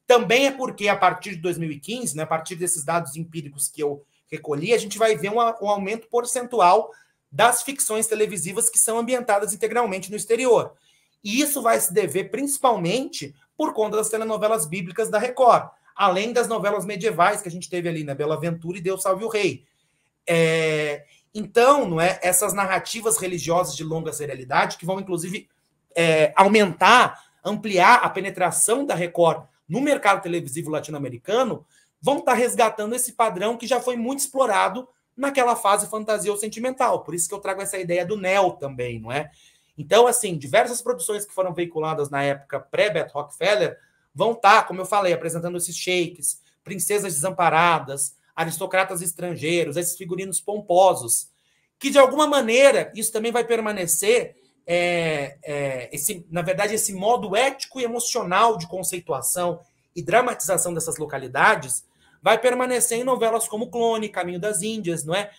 S3: também é porque, a partir de 2015, né, a partir desses dados empíricos que eu recolhi, a gente vai ver um aumento percentual das ficções televisivas que são ambientadas integralmente no exterior. E isso vai se dever principalmente por conta das telenovelas bíblicas da Record, além das novelas medievais que a gente teve ali, né, Bela Aventura e Deus Salve o Rei. Então, não é, essas narrativas religiosas de longa serialidade, que vão, inclusive, ampliar a penetração da Record no mercado televisivo latino-americano, vão estar resgatando esse padrão que já foi muito explorado naquela fase fantasia ou sentimental. Por isso que eu trago essa ideia do neo também, não é? Então, assim, diversas produções que foram veiculadas na época pré-Beth Rockefeller vão estar, como eu falei, apresentando esses shakes, princesas desamparadas, aristocratas estrangeiros, esses figurinos pomposos, que, de alguma maneira, isso também vai permanecer, na verdade, esse modo ético e emocional de conceituação e dramatização dessas localidades vai permanecer em novelas como Clone, Caminho das Índias, não é?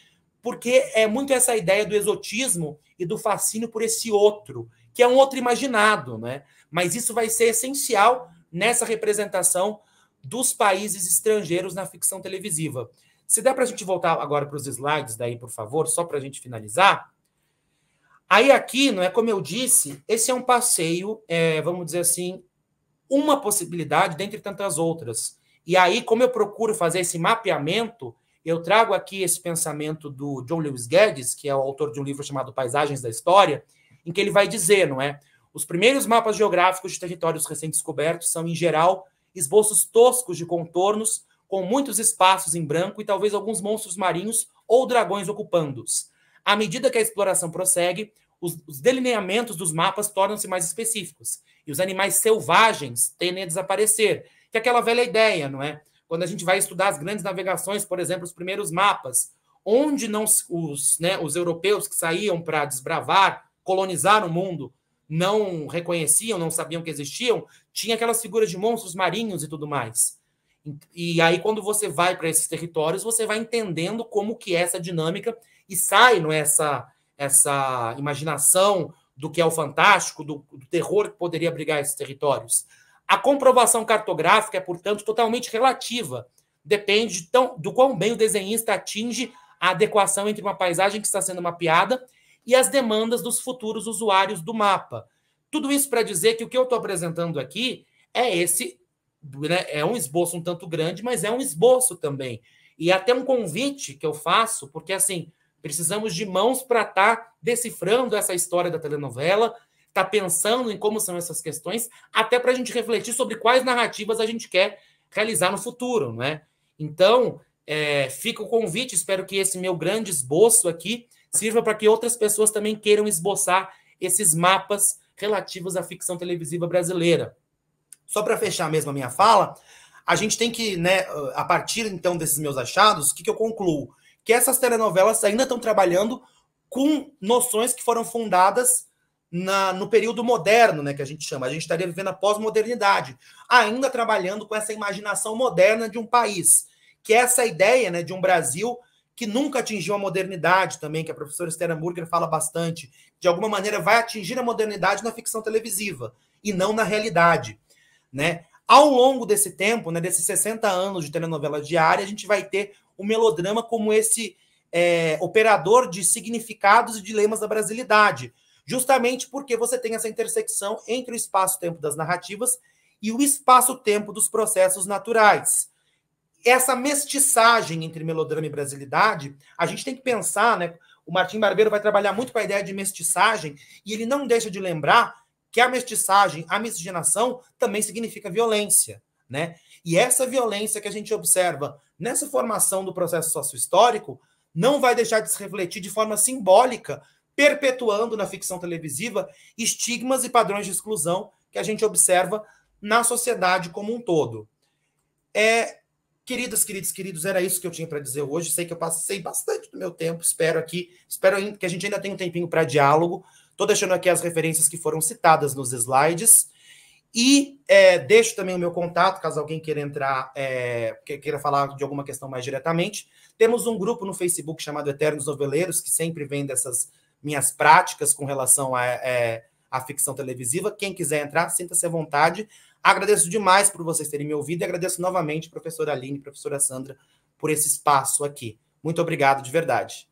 S3: Porque é muito essa ideia do exotismo e do fascínio por esse outro, que é um outro imaginado, né? Mas isso vai ser essencial nessa representação dos países estrangeiros na ficção televisiva. Se der para a gente voltar agora para os slides daí, por favor, só para a gente finalizar. Aí aqui, não é, como eu disse, esse é um passeio, vamos dizer assim, uma possibilidade dentre tantas outras. E aí, como eu procuro fazer esse mapeamento, eu trago aqui esse pensamento do John Lewis Guedes, que é o autor de um livro chamado Paisagens da História, em que ele vai dizer, não é? Os primeiros mapas geográficos de territórios recém-descobertos são, em geral, esboços toscos de contornos, com muitos espaços em branco e talvez alguns monstros marinhos ou dragões ocupando-os. À medida que a exploração prossegue, os delineamentos dos mapas tornam-se mais específicos e os animais selvagens tendem a desaparecer, que é aquela velha ideia, não é? Quando a gente vai estudar as grandes navegações, por exemplo, os primeiros mapas, onde não os europeus que saíam para desbravar, colonizar o mundo, não reconheciam, não sabiam que existiam, tinha aquelas figuras de monstros marinhos e tudo mais. E aí, quando você vai para esses territórios, você vai entendendo como que é essa dinâmica e sai, não é, essa imaginação do que é o fantástico, do terror que poderia abrigar esses territórios. A comprovação cartográfica é, portanto, totalmente relativa. Depende do quão bem o desenhista atinge a adequação entre uma paisagem que está sendo mapeada e as demandas dos futuros usuários do mapa. Tudo isso para dizer que o que eu estou apresentando aqui é esse né, é um esboço um tanto grande, mas é um esboço também. E até um convite que eu faço, porque assim, precisamos de mãos para estar decifrando essa história da telenovela, estar pensando em como são essas questões, até para a gente refletir sobre quais narrativas a gente quer realizar no futuro, não é? Então, fica o convite, espero que esse meu grande esboço aqui sirva para que outras pessoas também queiram esboçar esses mapas relativos à ficção televisiva brasileira. Só para fechar mesmo a minha fala, a gente tem que, né, a partir então desses meus achados, o que eu concluo? Que essas telenovelas ainda estão trabalhando com noções que foram fundadas no período moderno, né, que a gente chama. A gente estaria vivendo a pós-modernidade, ainda trabalhando com essa imaginação moderna de um país, que é essa ideia, né, de um Brasil que nunca atingiu a modernidade também, que a professora Esther Hamburger fala bastante, de alguma maneira vai atingir a modernidade na ficção televisiva e não na realidade, né? Ao longo desse tempo, né, desses 60 anos de telenovela diária, a gente vai ter o melodrama como esse operador de significados e dilemas da brasilidade, justamente porque você tem essa intersecção entre o espaço-tempo das narrativas e o espaço-tempo dos processos naturais. Essa mestiçagem entre melodrama e brasilidade, a gente tem que pensar, né? O Martim Barbeiro vai trabalhar muito com a ideia de mestiçagem e ele não deixa de lembrar que a mestiçagem, a miscigenação, também significa violência, né? E essa violência que a gente observa nessa formação do processo sociohistórico não vai deixar de se refletir de forma simbólica, perpetuando na ficção televisiva estigmas e padrões de exclusão que a gente observa na sociedade como um todo. Queridas, queridos, era isso que eu tinha para dizer hoje. Sei que eu passei bastante do meu tempo, espero que a gente ainda tenha um tempinho para diálogo. Estou deixando aqui as referências que foram citadas nos slides. E deixo também o meu contato, caso alguém queira entrar, queira falar de alguma questão mais diretamente. Temos um grupo no Facebook chamado Eternos Noveleiros, que sempre vem dessas minhas práticas com relação à ficção televisiva. Quem quiser entrar, sinta-se à vontade. Agradeço demais por vocês terem me ouvido e agradeço novamente, professora Aline e professora Sandra, por esse espaço aqui. Muito obrigado, de verdade.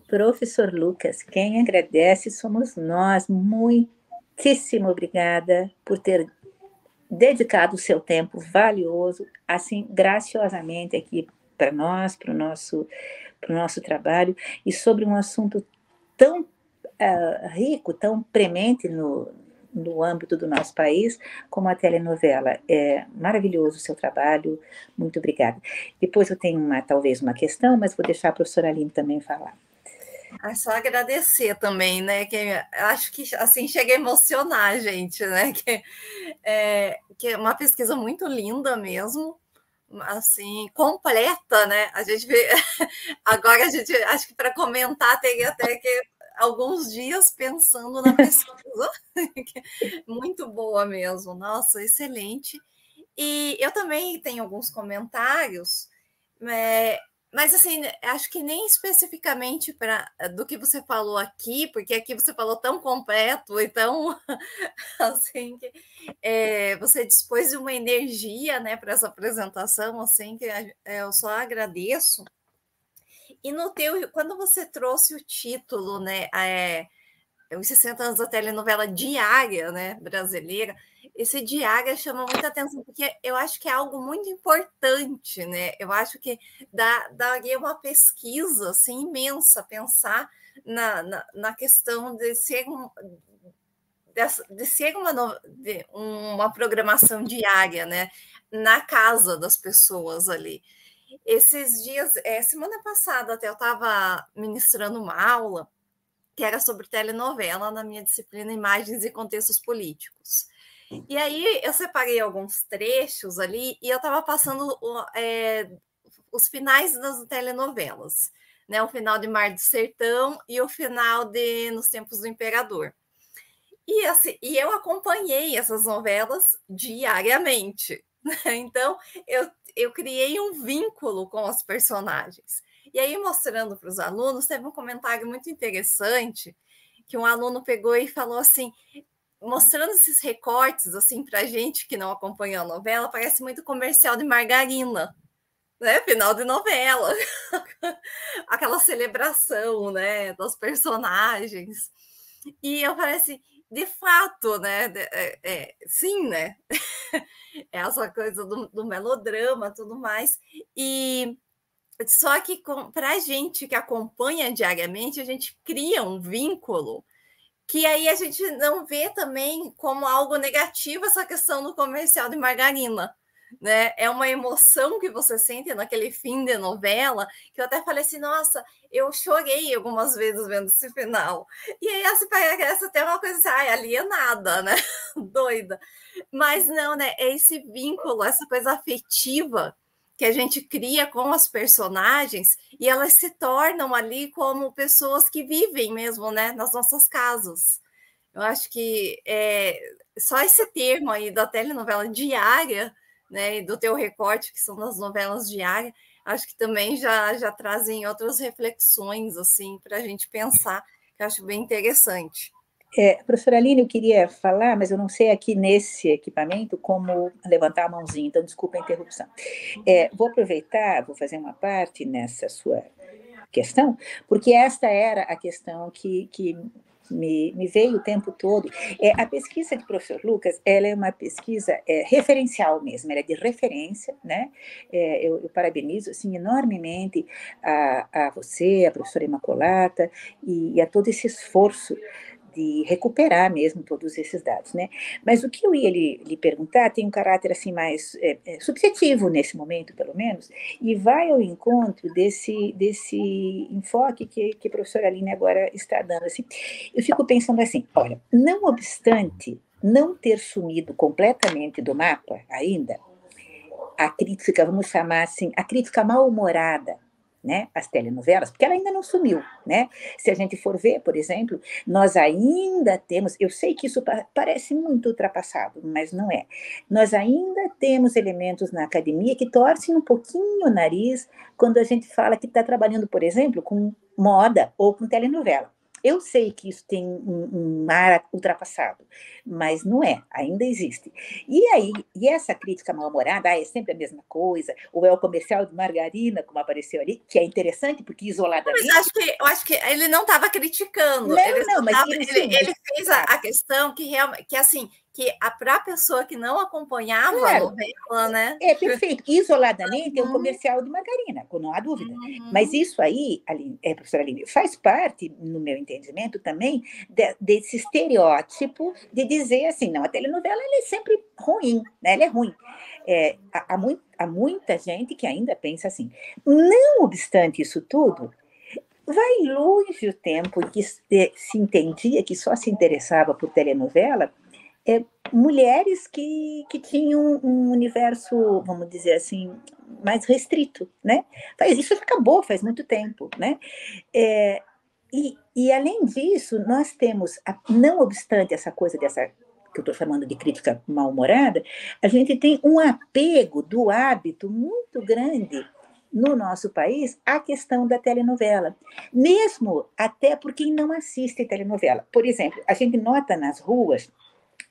S2: Professor Lucas, quem agradece somos nós. Muitíssimo obrigada por ter dedicado o seu tempo valioso, assim, graciosamente aqui para nós, para o nosso trabalho, e sobre um assunto tão rico, tão premente no âmbito do nosso país, como a telenovela. É maravilhoso o seu trabalho, muito obrigada. Depois eu tenho talvez uma questão, mas vou deixar a professora Aline também falar.
S1: Só agradecer também, né? Que acho que assim chega a emocionar a gente, né? Que é uma pesquisa muito linda mesmo, assim, completa, né? A gente vê. Agora a gente acho que para comentar teria até que alguns dias pensando na pesquisa. Muito boa mesmo, nossa, excelente. E eu também tenho alguns comentários. Mas, assim, acho que nem especificamente do que você falou aqui, porque aqui você falou tão completo e tão, assim, que você dispôs de uma energia, né, para essa apresentação, assim, que eu só agradeço. E quando você trouxe o título, né, os 60 anos da telenovela diária, né, brasileira, esse diária chama muita atenção, porque eu acho que é algo muito importante, né? Eu acho que daria uma pesquisa assim, imensa, pensar na questão de ser uma programação diária, né? Na casa das pessoas ali. Esses dias, semana passada até eu estava ministrando uma aula que era sobre telenovela na minha disciplina Imagens e Contextos Políticos. E aí eu separei alguns trechos ali e eu estava passando os finais das telenovelas, né? O final de Mar do Sertão e o final de Nos Tempos do Imperador. E, assim, eu acompanhei essas novelas diariamente. Então, eu criei um vínculo com os personagens. E aí, mostrando para os alunos, teve um comentário muito interessante, que um aluno pegou e falou assim, mostrando esses recortes assim, para a gente que não acompanha a novela, parece muito comercial de margarina, né? Final de novela. Aquela celebração, né, dos personagens. E eu falei assim, de fato, né? Sim, né? Essa coisa do melodrama, tudo mais. E só que para a gente que acompanha diariamente, a gente cria um vínculo que aí a gente não vê também como algo negativo essa questão do comercial de margarina. Né? É uma emoção que você sente naquele fim de novela, que eu até falei assim, nossa, eu chorei algumas vezes vendo esse final. E aí essa parece até uma coisa assim, alienada, né? Doida. Mas não, né? É esse vínculo, essa coisa afetiva que a gente cria com as personagens e elas se tornam ali como pessoas que vivem mesmo, né? Nas nossas casas. Eu acho que só esse termo aí da telenovela diária, né, e do teu recorte, que são das novelas diárias, acho que também já trazem outras reflexões assim para a gente pensar, que eu acho bem interessante.
S2: Professora Aline, eu queria falar, mas eu não sei aqui nesse equipamento como levantar a mãozinha, então desculpa a interrupção. Vou aproveitar, vou fazer uma parte nessa sua questão, porque esta era a questão que me veio o tempo todo. A pesquisa de professor Lucas, ela é uma pesquisa referencial mesmo, ela é de referência, né? Eu parabenizo assim, enormemente a você, a professora Imaculata, e a todo esse esforço de recuperar mesmo todos esses dados, né? Mas o que eu ia lhe perguntar tem um caráter assim mais subjetivo nesse momento, pelo menos, e vai ao encontro desse enfoque que a professora Aline agora está dando. Assim. Eu fico pensando assim, olha, não obstante não ter sumido completamente do mapa ainda, a crítica, vamos chamar assim, a crítica mal-humorada, né, as telenovelas, porque ela ainda não sumiu, né? Se a gente for ver, por exemplo, nós ainda temos, eu sei que isso parece muito ultrapassado, mas não é. Nós ainda temos elementos na academia que torcem um pouquinho o nariz quando a gente fala que está trabalhando, por exemplo, com moda ou com telenovela. Eu sei que isso tem um ar ultrapassado, mas não é, ainda existe. E essa crítica mal-humorada, é sempre a mesma coisa, ou é o comercial de margarina, como apareceu ali, que é interessante, porque isoladamente...
S1: Mas eu acho que ele não estava criticando.
S2: Não, mas
S1: ele fez a questão que realmente, que assim, que para a pessoa que não acompanhava a novela, né?
S2: Perfeito. Isoladamente é um comercial de margarina, não há dúvida. Mas isso aí, professora Aline, faz parte, no meu entendimento, também desse estereótipo de dizer assim, não, a telenovela ela é sempre ruim, né? Ela é ruim. Há muita gente que ainda pensa assim. Não obstante isso tudo, vai longe o tempo que se entendia que só se interessava por telenovela mulheres que tinham um universo, vamos dizer assim, mais restrito, né? Isso acabou faz muito tempo, né? E além disso, nós temos, não obstante essa coisa dessa que eu estou chamando de crítica mal-humorada, a gente tem um apego do hábito muito grande no nosso país à questão da telenovela, mesmo até por quem não assiste telenovela. Por exemplo, a gente nota nas ruas,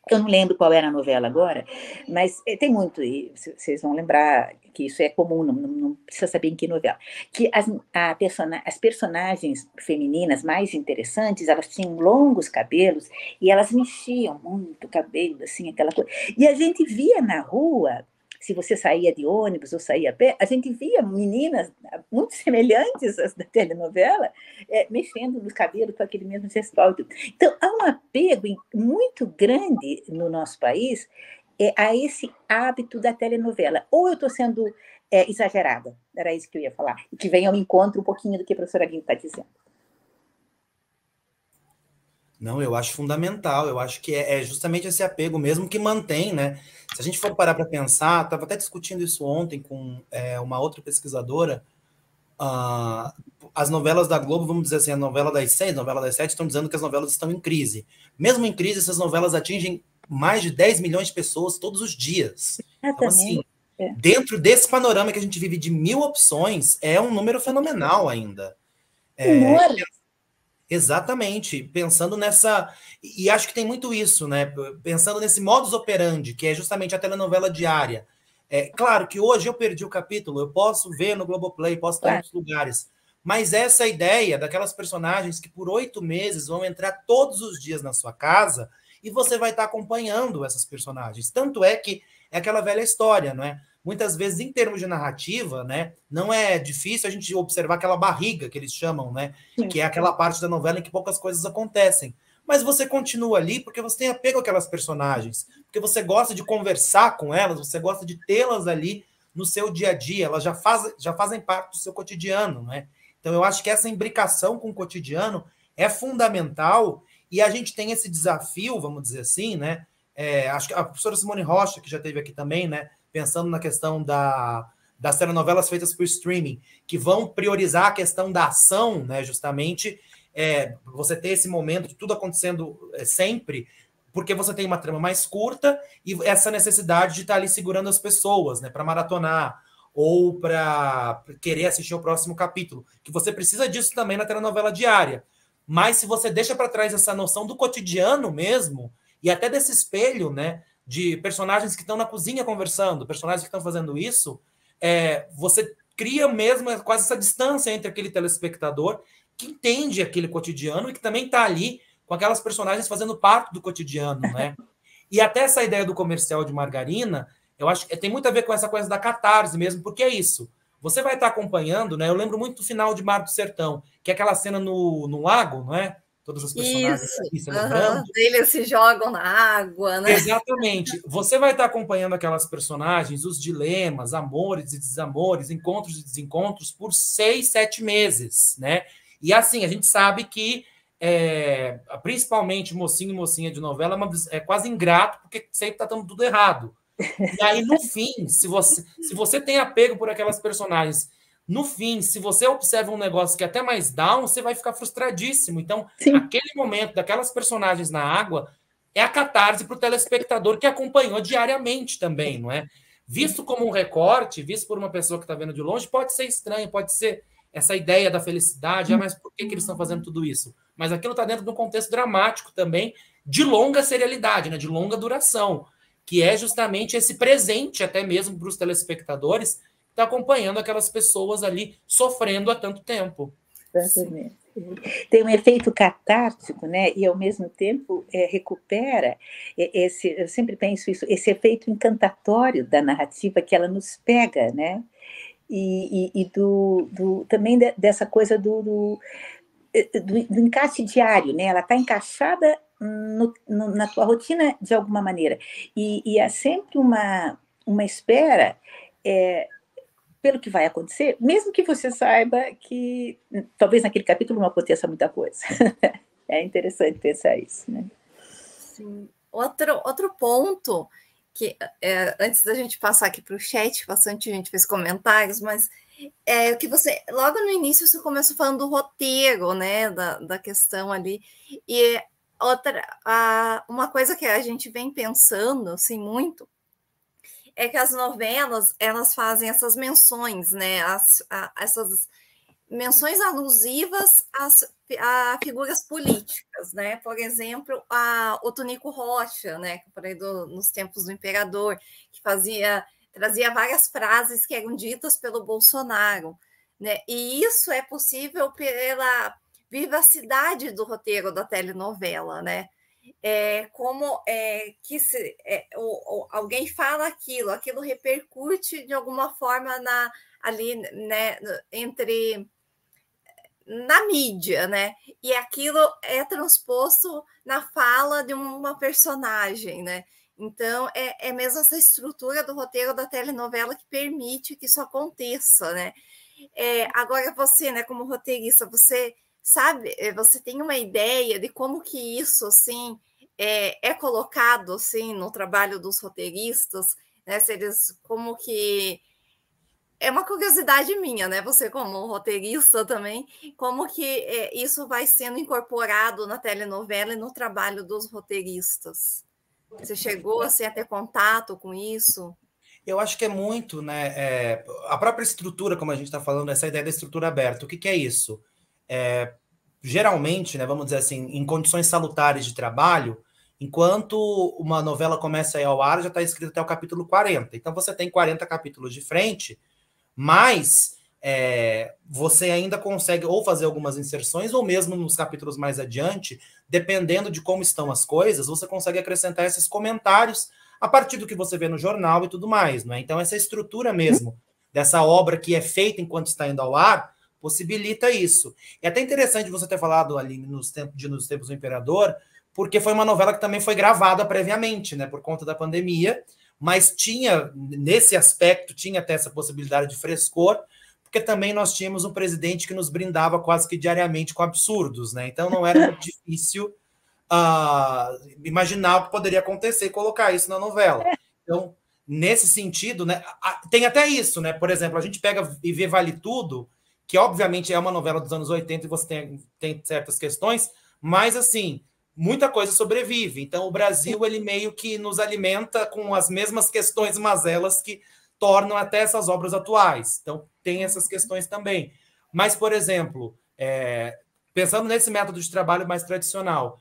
S2: eu não lembro qual era a novela agora, mas tem muito, e vocês vão lembrar que isso é comum, não precisa saber em que novela, que as personagens femininas mais interessantes, elas tinham longos cabelos e elas mexiam muito o cabelo, assim, aquela coisa. E a gente via na rua, se você saía de ônibus ou saía a pé, a gente via meninas muito semelhantes às da telenovela, mexendo nos cabelos com aquele mesmo gestual. Então, há um apego muito grande no nosso país a esse hábito da telenovela. Ou eu estou sendo exagerada, era isso que eu ia falar, e que vem ao encontro um pouquinho do que a professora Aline está dizendo.
S3: Não, eu acho fundamental, eu acho que é justamente esse apego mesmo que mantém, né? Se a gente for parar para pensar, estava até discutindo isso ontem com uma outra pesquisadora, as novelas da Globo, vamos dizer assim, a novela das 6, a novela das 7, estão dizendo que as novelas estão em crise. Mesmo em crise, essas novelas atingem mais de 10 milhões de pessoas todos os dias. Então, assim, dentro desse panorama que a gente vive de 1000 opções, é um número fenomenal ainda. Exatamente, pensando nessa... E acho que tem muito isso, né? Pensando nesse modus operandi, que é justamente a telenovela diária. Claro que hoje eu perdi o capítulo, eu posso ver no Globoplay, posso estar em outros lugares, mas essa ideia daquelas personagens que por 8 meses vão entrar todos os dias na sua casa e você vai estar acompanhando essas personagens. Tanto é que é aquela velha história, não é? Muitas vezes, em termos de narrativa, né, não é difícil a gente observar aquela barriga que eles chamam, né, que é aquela parte da novela em que poucas coisas acontecem. Mas você continua ali porque você tem apego àquelas personagens, porque você gosta de conversar com elas, você gosta de tê-las ali no seu dia a dia, elas já fazem parte do seu cotidiano, né? Então, eu acho que essa imbricação com o cotidiano é fundamental e a gente tem esse desafio, vamos dizer assim, né? Acho que a professora Simone Rocha, que já esteve aqui também, né? Pensando na questão das telenovelas feitas por streaming, que vão priorizar a questão da ação, né? Justamente você ter esse momento de tudo acontecendo sempre, porque você tem uma trama mais curta e essa necessidade de estar ali segurando as pessoas, né? Para maratonar ou para querer assistir o próximo capítulo, que você precisa disso também na telenovela diária. Mas se você deixa para trás essa noção do cotidiano mesmo, e até desse espelho, né, de personagens que estão na cozinha conversando, personagens que estão fazendo isso, você cria mesmo quase essa distância entre aquele telespectador que entende aquele cotidiano e que também está ali com aquelas personagens fazendo parte do cotidiano, né? E até essa ideia do comercial de margarina, eu acho que tem muito a ver com essa coisa da catarse mesmo, porque é isso. Você vai estar acompanhando, né? Eu lembro muito do final de Mar do Sertão, que é aquela cena no lago, não é? Todos os personagens aqui celebrando.
S1: Eles se jogam na água, né?
S3: Exatamente. Você vai estar acompanhando aquelas personagens, os dilemas, amores e desamores, encontros e desencontros por 6, 7 meses, né? E assim, a gente sabe que principalmente mocinho e mocinha de novela é quase ingrato, porque sempre está dando tudo errado. E aí, no fim, se você tem apego por aquelas personagens, no fim, se você observa um negócio que é até mais down, você vai ficar frustradíssimo. Então, sim, aquele momento daquelas personagens na água é a catarse para o telespectador que acompanhou diariamente também, não é? Visto como um recorte, visto por uma pessoa que está vendo de longe, pode ser estranho, pode ser essa ideia da felicidade, mas por que eles estão fazendo tudo isso? Mas aquilo está dentro de um contexto dramático também, de longa serialidade, né? De longa duração, que é justamente esse presente até mesmo para os telespectadores que está acompanhando aquelas pessoas ali sofrendo há tanto tempo.
S2: Exatamente. Tem um efeito catártico, né? E ao mesmo tempo recupera eu sempre penso isso, esse efeito encantatório da narrativa que ela nos pega, né? E também dessa coisa do encaixe diário, né? Ela está encaixada na tua rotina de alguma maneira. E há sempre uma espera pelo que vai acontecer, mesmo que você saiba que talvez naquele capítulo não aconteça muita coisa. É interessante pensar isso, né?
S1: Sim. Outro ponto que antes da gente passar aqui para o chat, bastante gente fez comentários, mas que você, logo no início, você começou falando do roteiro, né, da questão ali, e uma coisa que a gente vem pensando, assim, muito, é que as novelas, elas fazem essas menções, né, essas menções alusivas a figuras políticas, né? Por exemplo, o Tonico Rocha, né? Que eu falei nos tempos do Imperador, que trazia várias frases que eram ditas pelo Bolsonaro, né? E isso é possível pela vivacidade do roteiro da telenovela, né? Alguém fala aquilo repercute de alguma forma ali, né? Na mídia, né? E aquilo é transposto na fala de uma personagem, né? Então, é mesmo essa estrutura do roteiro da telenovela que permite que isso aconteça, né? Agora, você, né, como roteirista, você sabe, você tem uma ideia de como que isso, assim, é colocado, assim, no trabalho dos roteiristas, né? Se eles, como que... É uma curiosidade minha, né? Você como roteirista também, como que isso vai sendo incorporado na telenovela e no trabalho dos roteiristas? Você chegou assim, a ter contato com isso?
S3: Eu acho que é muito, né? A própria estrutura, como a gente está falando, essa ideia da estrutura aberta. O que é isso? Geralmente, né, vamos dizer assim, em condições salutares de trabalho, enquanto uma novela começa a ir ao ar, já está escrito até o capítulo 40. Então, você tem 40 capítulos de frente, mas você ainda consegue ou fazer algumas inserções, ou mesmo nos capítulos mais adiante, dependendo de como estão as coisas, você consegue acrescentar esses comentários a partir do que você vê no jornal e tudo mais, não é? Então, essa estrutura mesmo dessa obra que é feita enquanto está indo ao ar possibilita isso. É até interessante você ter falado ali nos tempos do Imperador, porque foi uma novela que também foi gravada previamente, né, por conta da pandemia, mas tinha, nesse aspecto, tinha até essa possibilidade de frescor, porque também nós tínhamos um presidente que nos brindava quase que diariamente com absurdos, né? Então não era muito difícil imaginar o que poderia acontecer e colocar isso na novela. Então, nesse sentido, né, tem até isso, né? Por exemplo, a gente pega e vê Vale Tudo, que obviamente é uma novela dos anos 80 e você tem certas questões, mas assim, muita coisa sobrevive. Então, o Brasil, ele meio que nos alimenta com as mesmas questões mazelas que tornam até essas obras atuais. Então, tem essas questões também. Mas, por exemplo, pensando nesse método de trabalho mais tradicional,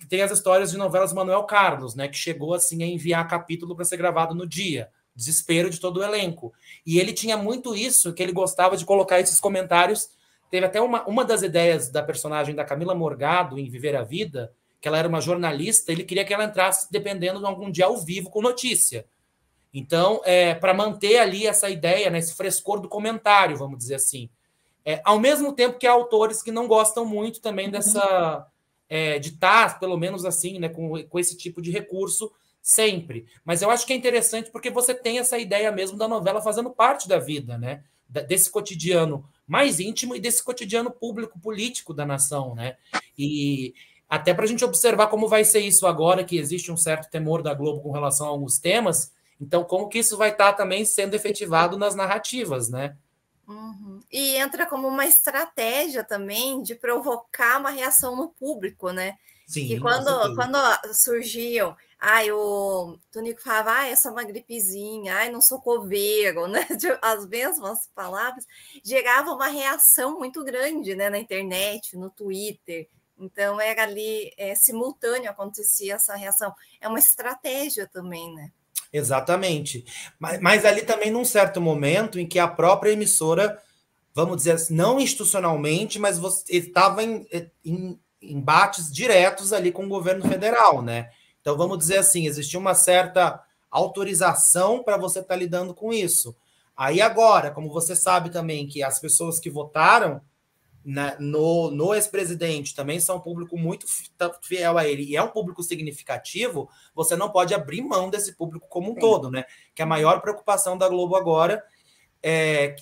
S3: tem as histórias de novelas do Manuel Carlos, né, que chegou assim a enviar capítulo para ser gravado no dia. Desespero de todo o elenco. E ele tinha muito isso, que ele gostava de colocar esses comentários. Teve até uma das ideias da personagem da Camila Morgado em Viver a Vida, que ela era uma jornalista, ele queria que ela entrasse dependendo de algum dia ao vivo com notícia. Então, para manter ali essa ideia, né, esse frescor do comentário, vamos dizer assim. Ao mesmo tempo que há autores que não gostam muito também dessa... de estar, pelo menos assim, né, com esse tipo de recurso sempre. Mas eu acho que é interessante porque você tem essa ideia mesmo da novela fazendo parte da vida, né? Desse cotidiano mais íntimo e desse cotidiano público, político da nação, né? E até para a gente observar como vai ser isso agora, que existe um certo temor da Globo com relação a alguns temas, então como que isso vai estar também sendo efetivado nas narrativas, né?
S1: Uhum. E entra como uma estratégia também de provocar uma reação no público, né?
S3: Sim,
S1: que quando surgiam, o Tonico falava, essa é uma gripezinha, não sou coveiro, né? As mesmas palavras geravam uma reação muito grande, né? Na internet, no Twitter. Então, era ali, simultâneo acontecia essa reação. É uma estratégia também, né?
S3: Exatamente. Mas ali também num certo momento em que a própria emissora, vamos dizer assim, não institucionalmente, mas você estava em embates diretos ali com o governo federal, né? Então, vamos dizer assim, existia uma certa autorização para você estar lidando com isso. Aí agora, como você sabe também que as pessoas que votaram, né, no ex-presidente também são um público muito fiel a ele, e é um público significativo, você não pode abrir mão desse público como um todo, né? Que a maior preocupação da Globo agora,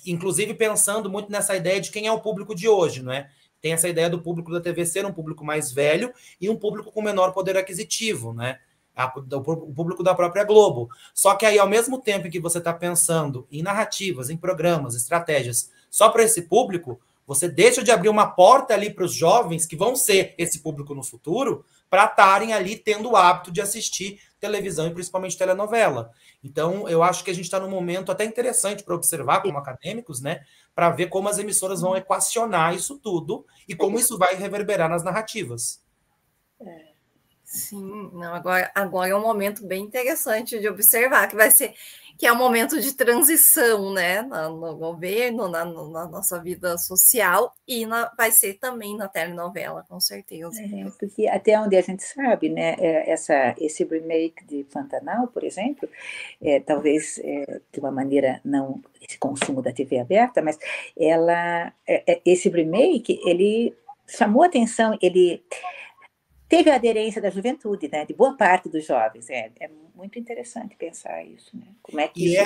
S3: inclusive pensando muito nessa ideia de quem é o público de hoje, não é? Tem essa ideia do público da TV ser um público mais velho e um público com menor poder aquisitivo, né? O público da própria Globo. Só que aí, ao mesmo tempo em que você está pensando em narrativas, em programas, estratégias, só para esse público, você deixa de abrir uma porta ali para os jovens, que vão ser esse público no futuro, para estarem ali tendo o hábito de assistir televisão e principalmente telenovela. Então, eu acho que a gente está num momento até interessante para observar como acadêmicos, né? Para ver como as emissoras vão equacionar isso tudo e como isso vai reverberar nas narrativas.
S1: Sim, não, agora é um momento bem interessante de observar, que é um momento de transição, né, no governo, na nossa vida social, e vai ser também na telenovela, com certeza.
S2: Porque até onde a gente sabe, né, esse remake de Pantanal, por exemplo, talvez de uma maneira não esse consumo da TV aberta, mas esse remake, ele chamou atenção, ele teve a aderência da juventude, né, de boa parte dos jovens. É muito interessante pensar isso, né? Como é que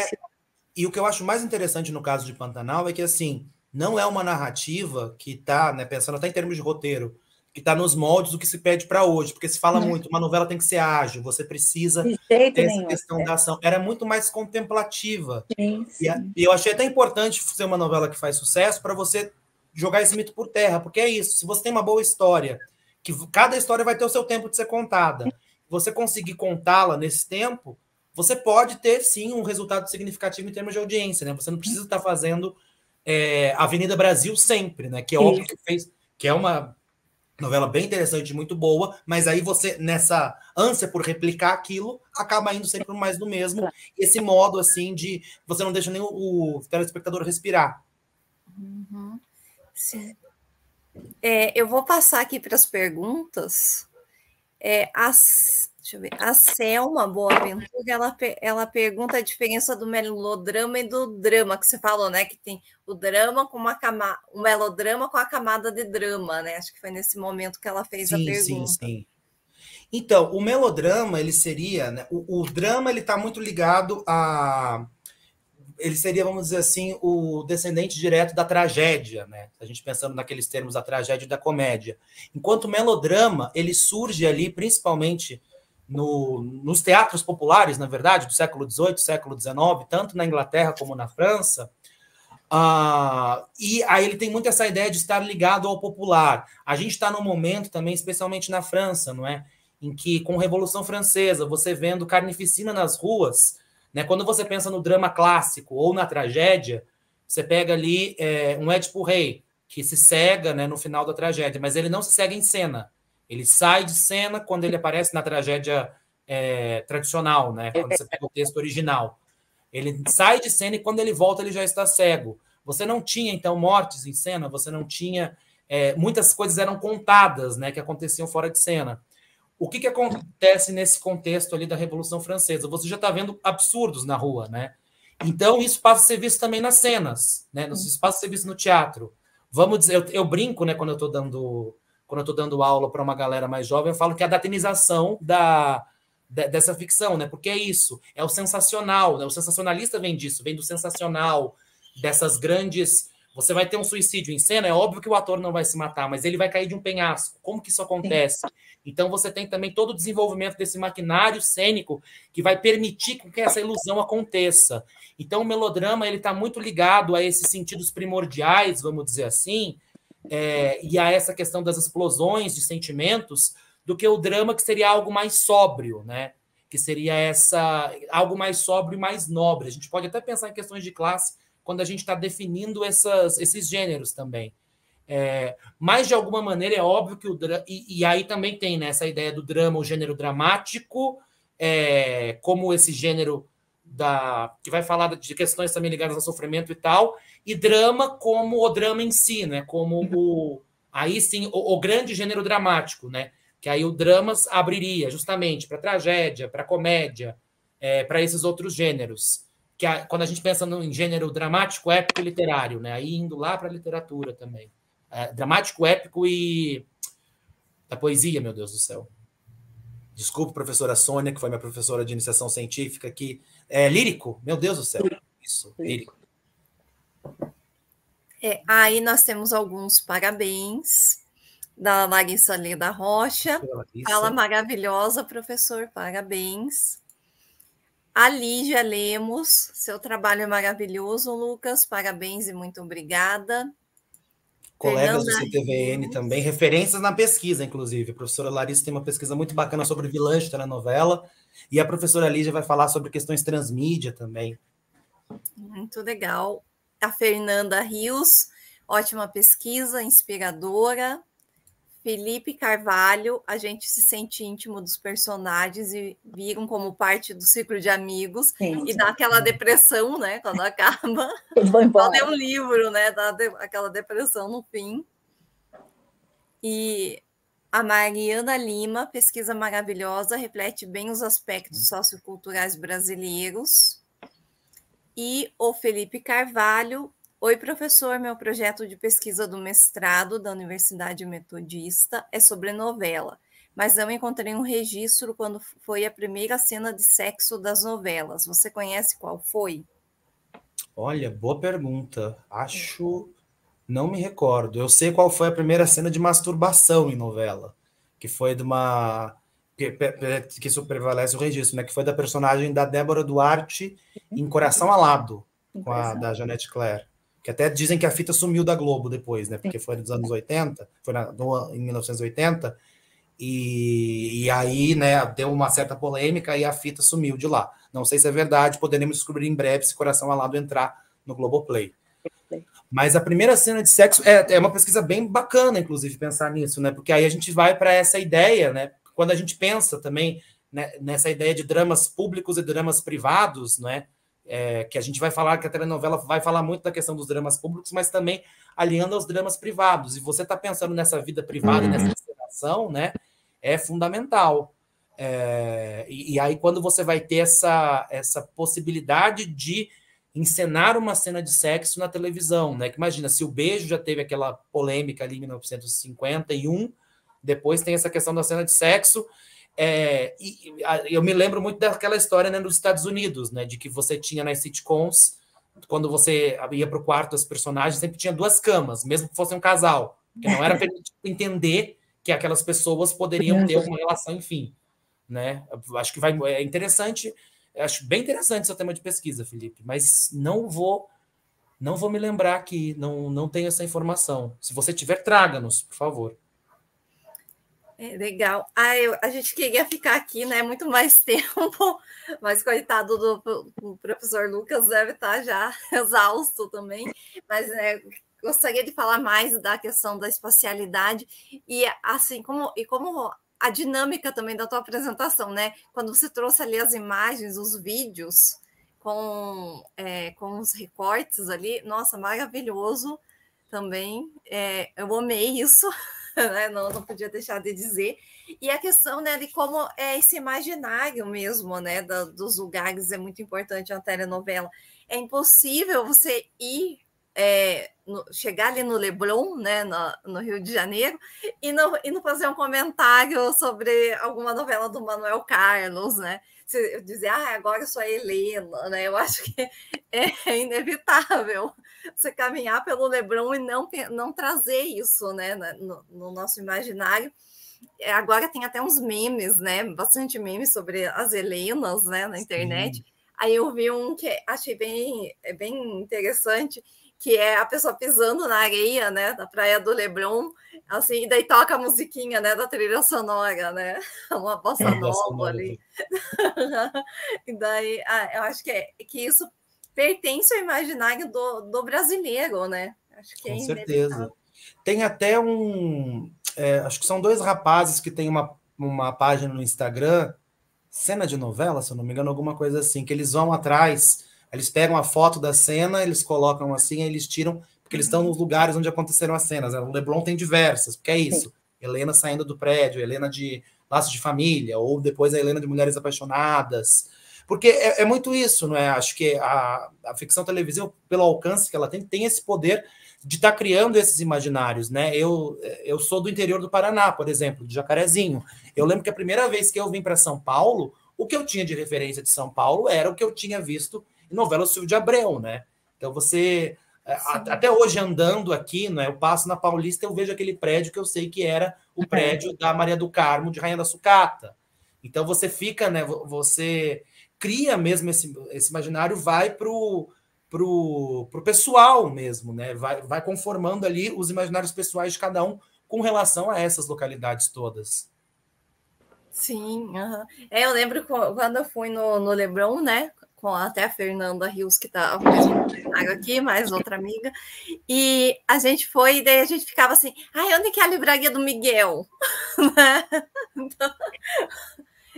S3: E o que eu acho mais interessante no caso de Pantanal é que, assim, não é uma narrativa que está, né, pensando até em termos de roteiro, que está nos moldes do que se pede para hoje, porque se fala muito, uma novela tem que ser ágil, você precisa ter essa questão da ação. Era muito mais contemplativa.
S2: Sim.
S3: E eu achei até importante ser uma novela que faz sucesso para você jogar esse mito por terra, porque é isso, se você tem uma boa história, que cada história vai ter o seu tempo de ser contada. Você conseguir contá-la nesse tempo, você pode ter, sim, um resultado significativo em termos de audiência, né? Você não precisa estar fazendo Avenida Brasil sempre, né? Que é óbvio que é uma novela bem interessante, muito boa, mas aí você, nessa ânsia por replicar aquilo, acaba indo sempre mais do mesmo. Esse modo, assim, de você não deixa nem o telespectador respirar.
S1: Uhum. Sim. Eu vou passar aqui para as perguntas. Deixa eu ver. A Selma Boaventura, ela pergunta a diferença do melodrama e do drama, que você falou, né? Que tem o drama com o melodrama com a camada de drama, né? Acho que foi nesse momento que ela fez a pergunta.
S3: Sim. Então, o melodrama, ele seria, né? O drama, ele está muito ligado a... Ele seria, vamos dizer assim, o descendente direto da tragédia, né? A gente pensando naqueles termos da tragédia e da comédia. Enquanto o melodrama, ele surge ali, principalmente nos teatros populares, na verdade, do século XVIII, século XIX, tanto na Inglaterra como na França. E aí ele tem muito essa ideia de estar ligado ao popular. A gente está num momento também, especialmente na França, não é? Em que, com a Revolução Francesa, você vendo carnificina nas ruas, né? Quando você pensa no drama clássico ou na tragédia, você pega ali um Édipo Rei, que se cega, né, no final da tragédia, mas ele não se cega em cena. Ele sai de cena quando ele aparece na tragédia tradicional, né? Quando você pega o texto original. Ele sai de cena e quando ele volta ele já está cego. Você não tinha, então, mortes em cena, você não tinha... muitas coisas eram contadas, né, que aconteciam fora de cena. O que acontece nesse contexto ali da Revolução Francesa? Você já está vendo absurdos na rua, né? Então, isso passa a ser visto também nas cenas, né? Isso passa a ser visto no teatro. Vamos dizer, eu brinco, né, quando eu estou dando aula para uma galera mais jovem, eu falo que é a datinização dessa ficção, né? Porque é isso, é o sensacional, né? O sensacionalista vem disso, vem do sensacional, dessas grandes... Você vai ter um suicídio em cena, é óbvio que o ator não vai se matar, mas ele vai cair de um penhasco. Como que isso acontece? Então você tem também todo o desenvolvimento desse maquinário cênico que vai permitir que essa ilusão aconteça. Então o melodrama ele está muito ligado a esses sentidos primordiais, vamos dizer assim, e a essa questão das explosões de sentimentos, do que o drama, que seria algo mais sóbrio, né? Que seria algo mais sóbrio e mais nobre. A gente pode até pensar em questões de classe quando a gente está definindo esses gêneros também. Mas, de alguma maneira, é óbvio que o drama... E aí também tem, né, essa ideia do drama, o gênero dramático, como esse gênero que vai falar de questões também ligadas ao sofrimento e tal, e drama como o drama em si, né? Como aí sim, o grande gênero dramático, né? Que aí o drama abriria justamente para tragédia, para comédia, para esses outros gêneros. Quando a gente pensa em gênero dramático, épico e literário, né? Aí indo lá para a literatura também. Dramático, épico e da poesia, meu Deus do céu. Desculpe, professora Sônia, que foi minha professora de iniciação científica, que lírico, meu Deus do céu. Isso, lírico.
S1: Aí nós temos alguns parabéns da Larissa Leda Rocha. Fala maravilhosa, professor, parabéns. A Lígia Lemos, seu trabalho é maravilhoso, Lucas, parabéns e muito obrigada.
S3: Colegas do CTVN também, referências na pesquisa, inclusive. A professora Larissa tem uma pesquisa muito bacana sobre vilãs de telenovela, e a professora Lígia vai falar sobre questões transmídia também.
S1: Muito legal. A Fernanda Rios, ótima pesquisa, inspiradora. Felipe Carvalho, a gente se sente íntimo dos personagens e viram como parte do ciclo de amigos. Sim, e dá aquela depressão, né? Quando acaba. Quando é um livro, né? Dá aquela depressão no fim. E a Mariana Lima, pesquisa maravilhosa, reflete bem os aspectos socioculturais brasileiros. E o Felipe Carvalho, oi, professor, meu projeto de pesquisa do mestrado da Universidade Metodista é sobre novela, mas não encontrei um registro quando foi a primeira cena de sexo das novelas. Você conhece qual foi?
S3: Olha, boa pergunta. Não me recordo. Eu sei qual foi a primeira cena de masturbação em novela, que foi de uma... que isso prevalece o registro, né? Que foi da personagem da Débora Duarte em Coração Alado, da Janete Claire. Que até dizem que a fita sumiu da Globo depois, né? Porque foi nos anos 80, foi em 1980, e aí, né, deu uma certa polêmica e a fita sumiu de lá. Não sei se é verdade, poderemos descobrir em breve se Coração Alado entrar no Globoplay. Mas a primeira cena de sexo é uma pesquisa bem bacana, inclusive, pensar nisso, né? Porque aí a gente vai para essa ideia, né? Quando a gente pensa também, né, nessa ideia de dramas públicos e dramas privados, né? que a gente vai falar que a telenovela vai falar muito da questão dos dramas públicos, mas também aliando aos dramas privados. E você está pensando nessa vida privada, nessa encenação, né? É fundamental. E aí, quando você vai ter essa possibilidade de encenar uma cena de sexo na televisão, né? Que imagina, se o Beijo já teve aquela polêmica ali em 1951, depois tem essa questão da cena de sexo. Eu me lembro muito daquela história, né, nos Estados Unidos, né, de que você tinha nas sitcoms, quando você ia para o quarto dos personagens, sempre tinha 2 camas, mesmo que fosse um casal, porque não era permitido entender que aquelas pessoas poderiam ter uma relação, enfim, né? Acho que é interessante, acho bem interessante seu tema de pesquisa, Felipe, mas não vou me lembrar aqui, não tenho essa informação. Se você tiver, traga-nos, por favor.
S1: Legal. A gente queria ficar aqui, né, muito mais tempo, mas coitado do professor Lucas deve estar já exausto também, mas gostaria de falar mais da questão da espacialidade e assim como a dinâmica também da tua apresentação, né? Quando você trouxe ali as imagens, os vídeos com os recortes ali, nossa, maravilhoso também. Eu amei isso. Né? Não podia deixar de dizer. E a questão, né, de como é esse imaginário mesmo, né, dos lugares é muito importante na telenovela. É impossível você chegar ali no Leblon, né, no Rio de Janeiro, e não fazer um comentário sobre alguma novela do Manuel Carlos, né? Você dizer, agora eu sou a Helena, né? Eu acho que é inevitável você caminhar pelo Leblon e não trazer isso, né, no nosso imaginário. Agora tem até uns memes, né? Bastante memes sobre as Helenas, né, na internet. Sim. Aí eu vi um que achei bem interessante, que é a pessoa pisando na areia, né, da praia do Leblon, assim, e daí toca a musiquinha, né, da trilha sonora, né, uma bossa nova ali. E daí, eu acho que isso pertence ao imaginário do brasileiro, né? Acho que
S3: com certeza. Tem até acho que são 2 rapazes que têm uma página no Instagram, cena de novela, se eu não me engano, alguma coisa assim, que eles vão atrás, eles pegam a foto da cena, eles colocam assim, aí eles tiram, porque eles estão nos lugares onde aconteceram as cenas. O Leblon tem diversas, porque é isso. Sim. Helena saindo do prédio, Helena de Laços de Família, ou depois a Helena de Mulheres Apaixonadas. Porque é muito isso, não é? Acho que a ficção televisiva, pelo alcance que ela tem esse poder de estar criando esses imaginários, né? Eu sou do interior do Paraná, por exemplo, de Jacarezinho. Eu lembro que a primeira vez que eu vim para São Paulo, o que eu tinha de referência de São Paulo era o que eu tinha visto em novela Silvio de Abreu, né? Então você, até hoje andando aqui, né? Eu passo na Paulista, eu vejo aquele prédio que eu sei que era o prédio da Maria do Carmo de Rainha da Sucata. Então você fica, né? Você cria mesmo esse imaginário, vai pro pessoal mesmo, né? Vai conformando ali os imaginários pessoais de cada um com relação a essas localidades todas.
S1: Sim, eu lembro quando eu fui no Leblon, né? Com até a Fernanda Rios, que tá aqui, mais outra amiga, e a gente foi, e daí a gente ficava assim, onde que é a livraria do Miguel? Então,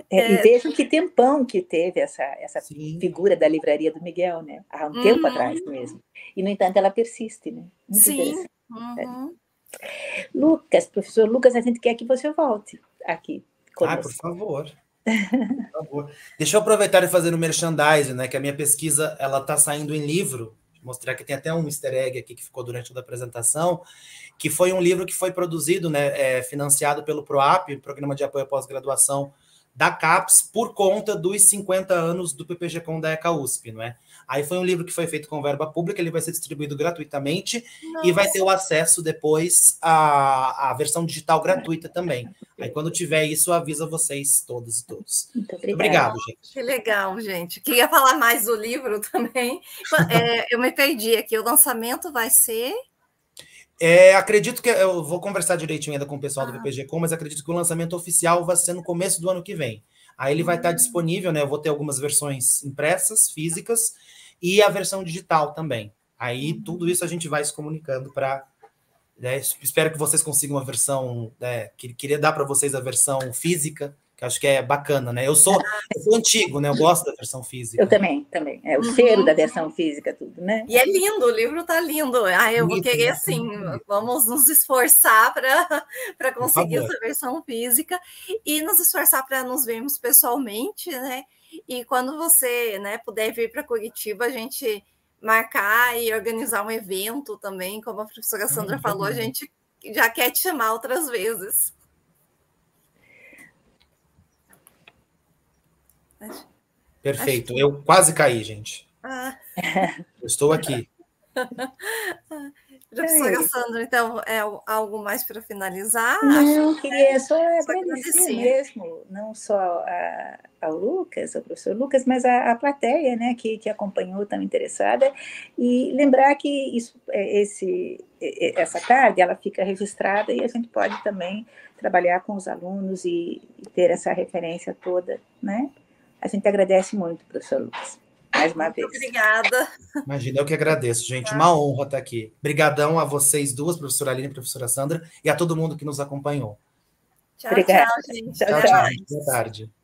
S2: e vejam que tempão que teve essa figura da livraria do Miguel, né? Há um tempo atrás mesmo. E, no entanto, ela persiste, né? Muito interessante. Lucas, professor Lucas, a gente quer que você volte aqui conosco.
S3: Por favor. Por favor. Deixa eu aproveitar e fazer o merchandising, né? Que a minha pesquisa ela está saindo em livro. Vou mostrar que tem até um easter egg aqui que ficou durante toda a apresentação, que foi um livro que foi produzido, né? Financiado pelo PROAP, Programa de Apoio à Pós-Graduação da CAPES, por conta dos 50 anos do PPG-Com da ECA USP, não é? Aí foi um livro que foi feito com verba pública, ele vai ser distribuído gratuitamente. Nossa. E vai ter o acesso depois à versão digital gratuita também. Aí quando tiver isso, eu aviso a vocês todas e todos.
S2: Muito
S3: obrigado, gente.
S1: Que legal, gente. Queria falar mais do livro também. Eu me perdi aqui, o lançamento vai ser...
S3: acredito que eu vou conversar direitinho ainda com o pessoal do PPG-Com, mas acredito que o lançamento oficial vai ser no começo do ano que vem. Aí ele vai estar disponível, né? Eu vou ter algumas versões impressas, físicas, e a versão digital também. Aí tudo isso a gente vai se comunicando para... Né, espero que vocês consigam uma versão... Né, queria dar para vocês a versão física, que que acho que é bacana, né? Eu sou antigo, né? Eu gosto da versão física.
S2: Eu também. É o cheiro da versão física, tudo, né?
S1: E é lindo, o livro tá lindo. Eu vou querer, assim, vamos nos esforçar para conseguir essa versão física e nos esforçar para nos vermos pessoalmente, né? E quando você, né, puder vir para Curitiba, a gente marcar e organizar um evento também, como a professora Sandra falou, a gente já quer te chamar outras vezes.
S3: Perfeito. Eu quase caí, gente. Eu estou aqui.
S1: Professora Sandra, então, é algo mais para finalizar?
S2: Não, queria só agradecer mesmo, não só ao Lucas, ao professor Lucas, mas a plateia, né, que acompanhou, tão interessada, e lembrar que essa tarde ela fica registrada e a gente pode também trabalhar com os alunos e ter essa referência toda, né? A gente agradece muito, professor Lucas. Mais uma vez.
S1: Obrigada.
S3: Imagina, eu que agradeço, gente. Uma honra estar aqui. Obrigadão a vocês duas, professora Aline e professora Sandra, e a todo mundo que nos acompanhou.
S1: Tchau, tchau, gente.
S3: Tchau, tchau. Boa tarde.